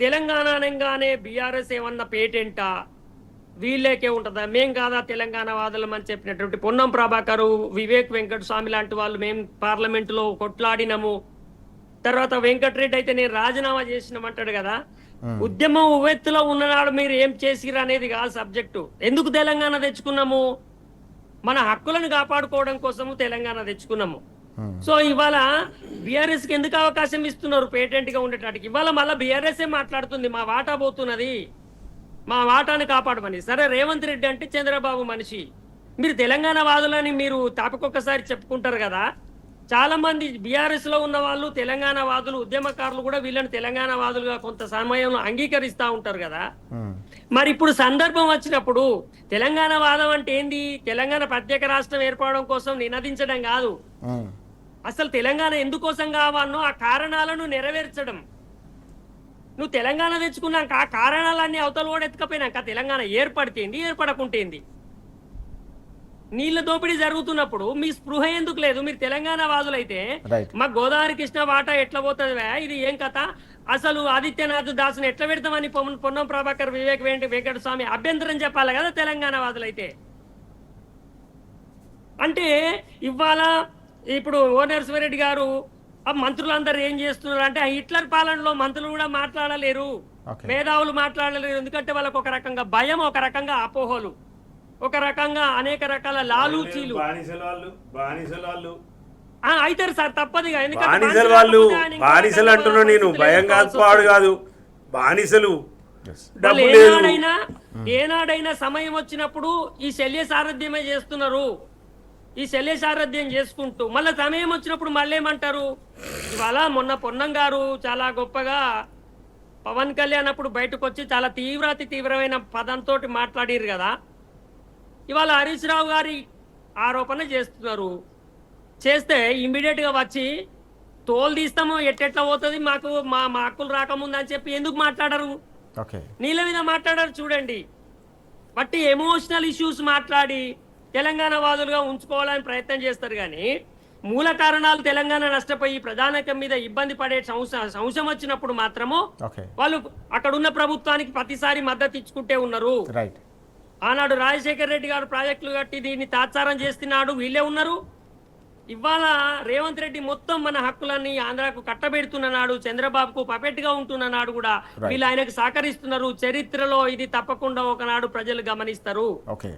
తెలంగాణ అనగానే బీఆర్ఎస్ ఏమన్నా పేటెంటా వీళ్ళకే ఉంటుందా, మేం కాదా తెలంగాణ వాదులం అని చెప్పినటువంటి పొన్నం ప్రభాకర్, వివేక్ వెంకట స్వామి లాంటి వాళ్ళు మేము పార్లమెంటులో కొట్లాడినాము. తర్వాత వెంకటరెడ్డి అయితే నేను రాజీనామా చేసినామంటాడు కదా. ఉద్యమం ఉవ్వెత్తులో ఉన్ననాడు మీరు ఏం చేసిరు అనేది కాదు సబ్జెక్టు. ఎందుకు తెలంగాణ తెచ్చుకున్నాము? మన హక్కులను కాపాడుకోవడం కోసము తెలంగాణ తెచ్చుకున్నాము. సో ఇవాళ బీఆర్ఎస్ కి ఎందుకు అవకాశం ఇస్తున్నారు పేటెంట్ గా ఉండేటానికి? ఇవాళ మళ్ళీ బీఆర్ఎస్ మాట్లాడుతుంది మా వాటా పోతున్నది, మా వాటాను కాపాడమని. సరే రేవంత్ రెడ్డి అంటే చంద్రబాబు మనిషి, మీరు తెలంగాణ వాదులని మీరు తాపకొక్కసారి చెప్పుకుంటారు కదా. చాలా మంది బీఆర్ఎస్ లో ఉన్న వాళ్ళు తెలంగాణ వాదులు ఉద్యమకారులు కూడా వీళ్ళని తెలంగాణ వాదులుగా కొంత సమయంలో అంగీకరిస్తా ఉంటారు కదా. మరి ఇప్పుడు సందర్భం వచ్చినప్పుడు తెలంగాణ వాదం అంటే ఏంది? తెలంగాణ ప్రత్యేక రాష్ట్రం ఏర్పడడం కోసం నినదించడం కాదు, అసలు తెలంగాణ ఎందుకోసం కావాలనో ఆ కారణాలను నెరవేర్చడం. నువ్వు తెలంగాణ తెచ్చుకున్నాక ఆ కారణాలన్నీ అవతల కూడా ఎత్తుకపోయినాక తెలంగాణ ఏర్పడితేంది ఏర్పడకుంటేంది? నీళ్ళ దోపిడీ జరుగుతున్నప్పుడు మీ స్పృహ ఎందుకు లేదు? మీరు తెలంగాణ వాదులైతే మా గోదావరి కృష్ణ వాటా ఎట్లా పోతుంది, ఇది ఏం కథ, అసలు ఆదిత్యనాథ్ దాసుని ఎట్లా పెడతామని పొన్నం ప్రభాకర్, వివేక్ వెంకట స్వామి అభ్యంతరం చెప్పాలి కదా తెలంగాణ వాదులైతే. అంటే ఇవాళ ఇప్పుడు ఓ నరసింహారెడ్డి గారు ఆ మంత్రులందరూ ఏం చేస్తున్నారు అంటే హిట్లర్ పాలనలో మంత్రులు కూడా మాట్లాడలేరు, మేధావులు మాట్లాడలేరు. ఎందుకంటే వాళ్ళకు ఒక రకంగా భయం, ఒక రకంగా అపోహలు, ఒక రకంగా అనేక రకాల లాలూచీలు. అవుతారు సార్, తప్పదు. బానిసలు వాళ్ళు, బానిసలు అంటున్నా నేను, భయం కాదు, పాడు కాదు, బానిసలు. ఏనాడైనా సమయం వచ్చినప్పుడు ఈ శల్య సారథ్యమే చేస్తున్నారు. ఈ శల్య సారథ్యం చేసుకుంటూ మళ్ళీ సమయం వచ్చినప్పుడు మళ్ళీ ఏమంటారు? ఇవాళ మొన్న పొన్నం గారు చాలా గొప్పగా పవన్ కళ్యాణ్ అప్పుడు బయటకు వచ్చి చాలా తీవ్రమైన పదంతో మాట్లాడిరు కదా. ఇవాళ హరీష్ రావు గారి ఆరోపణ చేస్తున్నారు. చేస్తే ఇమ్మీడియట్ గా వచ్చి తోలు తీస్తాము, ఎట్టెట్లా పోతుంది, మాకు మా హక్కులు రాకముందు అని చెప్పి ఎందుకు మాట్లాడరు? నీళ్ళ మీద మాట్లాడారు. చూడండి, బట్టి ఎమోషనల్ ఇష్యూస్ మాట్లాడి తెలంగాణ వాదులుగా ఉంచుకోవాలని ప్రయత్నం చేస్తారు. కానీ మూల కారణాలు తెలంగాణ నష్టపోయి ప్రధానికం మీద ఇబ్బంది పడే సంశయం వచ్చినప్పుడు మాత్రము ఓకే వాళ్ళు అక్కడ ఉన్న ప్రభుత్వానికి ప్రతిసారి మద్దతు ఇచ్చుకుంటే ఉన్నారు. రైట్ ఆనాడు రాజశేఖర రెడ్డి గారు ప్రాజెక్టులు కట్టి దీన్ని తాత్సారం చేస్తున్నాడు, వీళ్ళే ఉన్నారు. ఇవాళ రేవంత్ రెడ్డి మొత్తం మన హక్కులన్నీ ఆంధ్రాకు కట్టబెడుతున్నాడు, చంద్రబాబుకు పపెట్గా ఉంటున్నాడు కూడా వీళ్ళు ఆయనకు సహకరిస్తున్నారు. చరిత్రలో ఇది తప్పకుండా ఒకనాడు ప్రజలు గమనిస్తారు. ఓకే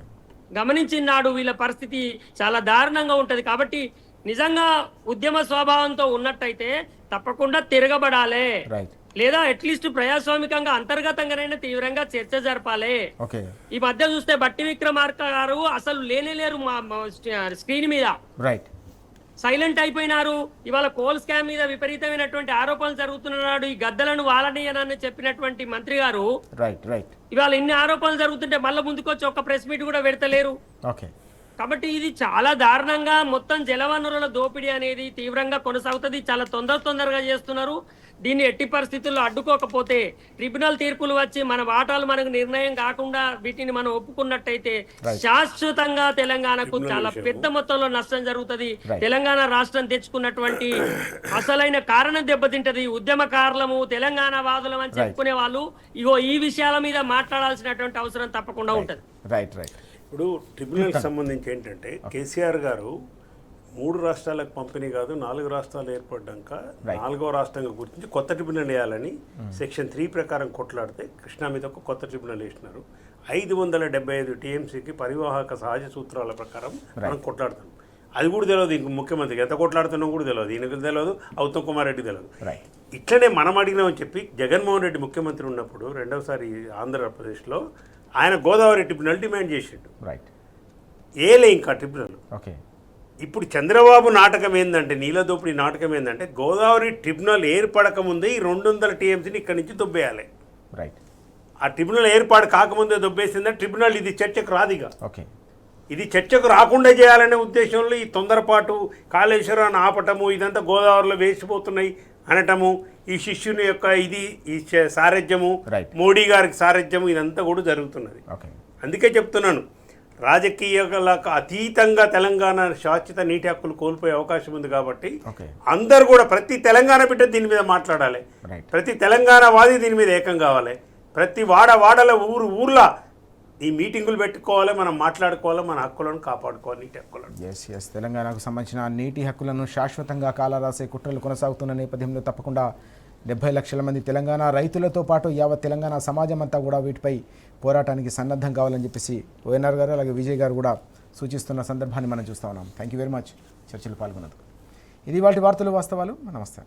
గమనించినాడు వీళ్ళ పరిస్థితి చాలా దారుణంగా ఉంటది. కాబట్టి నిజంగా ఉద్యమ స్వభావంతో ఉన్నట్టయితే తప్పకుండా తిరగబడాలి, రైట్ లేదా అట్లీస్ట్ ప్రజాస్వామికంగా అంతర్గతంగానైనా తీవ్రంగా చర్చ జరపాలి. ఓకే ఈ మధ్య చూస్తే బట్టి విక్రమార్క గారు అసలు లేరు మా స్క్రీన్ మీద, రైట్ సైలెంట్ అయిపోయినారు. ఇవాళ కోల్ స్కామ్ మీద విపరీతమైనటువంటి ఆరోపణలు జరుగుతున్నాడు. ఈ గద్దలను వాలనీయనని చెప్పినటువంటి మంత్రి గారు రైట్ రైట్ ఇవాళ ఇన్ని ఆరోపణలు జరుగుతుంటే మళ్ళీ ముందుకొచ్చి ఒక ప్రెస్ మీట్ కూడా పెడతలేరు. ఓకే కాబట్టి ఇది చాలా దారుణంగా మొత్తం జలవనరుల దోపిడీ అనేది తీవ్రంగా కొనసాగుతుంది. చాలా తొందరగా చేస్తున్నారు. దీన్ని ఎట్టి పరిస్థితుల్లో అడ్డుకోకపోతే ట్రిబ్యునల్ తీర్పులు వచ్చి మన వాటాలు మనకు నిర్ణయం కాకుండా వీటిని మనం ఒప్పుకున్నట్టయితే శాశ్వతంగా తెలంగాణకు చాలా పెద్ద మొత్తంలో నష్టం జరుగుతుంది. తెలంగాణ రాష్ట్రం తెచ్చుకున్నటువంటి అసలైన కారణం దెబ్బతింటది. ఉద్యమకారులము తెలంగాణ వాదులం అని చెప్పుకునే వాళ్ళు ఇగో ఈ విషయాల మీద మాట్లాడాల్సినటువంటి అవసరం తప్పకుండా ఉంటది. రైట్ రైట్ ఇప్పుడు ట్రిబ్యునల్కి సంబంధించి ఏంటంటే కేసీఆర్ గారు 3 రాష్ట్రాలకు పంపిణీ కాదు 4 రాష్ట్రాలు ఏర్పడ్డాక 4వ రాష్ట్రంగా గుర్తించి కొత్త ట్రిబ్యునల్ వేయాలని సెక్షన్ 3 ప్రకారం కొట్లాడితే కృష్ణా మీద ఒక కొత్త ట్రిబ్యునల్ వేసినారు. 575 టీఎంసీకి పరివాహక సహజ సూత్రాల ప్రకారం మనం కొట్లాడుతాం. అది కూడా తెలియదు ఇంక ముఖ్యమంత్రికి ఎంత కొట్లాడుతున్నాం కూడా తెలియదు, ఈయనకు తెలియదు, ఉత్తమ్ కుమార్ రెడ్డి తెలియదు. ఇట్లనే మనం అడిగినామని చెప్పి జగన్మోహన్ రెడ్డి ముఖ్యమంత్రి ఉన్నప్పుడు రెండవసారి ఆంధ్రప్రదేశ్లో ఆయన గోదావరి ట్రిబ్యునల్ డిమాండ్ చేసిండు. రైట్ ఏలే ఇంకా ట్రిబ్యునల్. ఓకే ఇప్పుడు చంద్రబాబు నాటకం ఏంటంటే నీలదోపిడి నాటకం ఏంటంటే గోదావరి ట్రిబ్యునల్ ఏర్పడక ముందే ఈ 200 టీఎంసీని ఇక్కడి నుంచి దొబ్బేయాలి. రైట్ ఆ ట్రిబ్యునల్ ఏర్పాటు కాకముందే దొబ్బేసిందంటే ట్రిబ్యునల్ ఇది చర్చకు రాదిగా. ఓకే ఇది చర్చకు రాకుండా చేయాలనే ఉద్దేశంలో ఈ తొందరపాటు కాళేశ్వరాన్ని ఆపటము, ఇదంతా గోదావరిలో వేసిపోతున్నాయి అనటము, ఈ శిష్యుని యొక్క ఇది ఈ సారథ్యము, మోడీ గారికి సారథ్యము, ఇదంతా కూడా జరుగుతున్నది. అందుకే చెప్తున్నాను రాజకీయాలకు అతీతంగా తెలంగాణ శాశ్వత నీటి హక్కులు కోల్పోయే అవకాశం ఉంది. కాబట్టి అందరు కూడా ప్రతి తెలంగాణ బిడ్డ దీని మీద మాట్లాడాలి, ప్రతి తెలంగాణ వాది దీని మీద ఏకం కావాలి, ప్రతి వాడల ఊర్లో ఈ మీటింగులు పెట్టుకోవాలి, మనం మాట్లాడుకోవాలి, మన హక్కులను కాపాడుకోవాలి, నీటి హక్కులను. ఎస్ తెలంగాణకు సంబంధించిన నీటి హక్కులను శాశ్వతంగా కాలరాసే కుట్రలు కొనసాగుతున్న నేపథ్యంలో తప్పకుండా 70 లక్షల మంది తెలంగాణ రైతులతో పాటు యావత్ తెలంగాణ సమాజం అంతా కూడా వీటిపై పోరాటానికి సన్నద్ధం కావాలని చెప్పేసి ఓఎన్ఆర్ గారు అలాగే విజయ్ గారు కూడా సూచిస్తున్న సందర్భాన్ని మనం చూస్తూ ఉన్నాం. థ్యాంక్ యూ వెరీ మచ్ చర్చలు పాల్గొన్నందుకు. ఇది వాటి వార్తలు వాస్తవాలు. నమస్తే.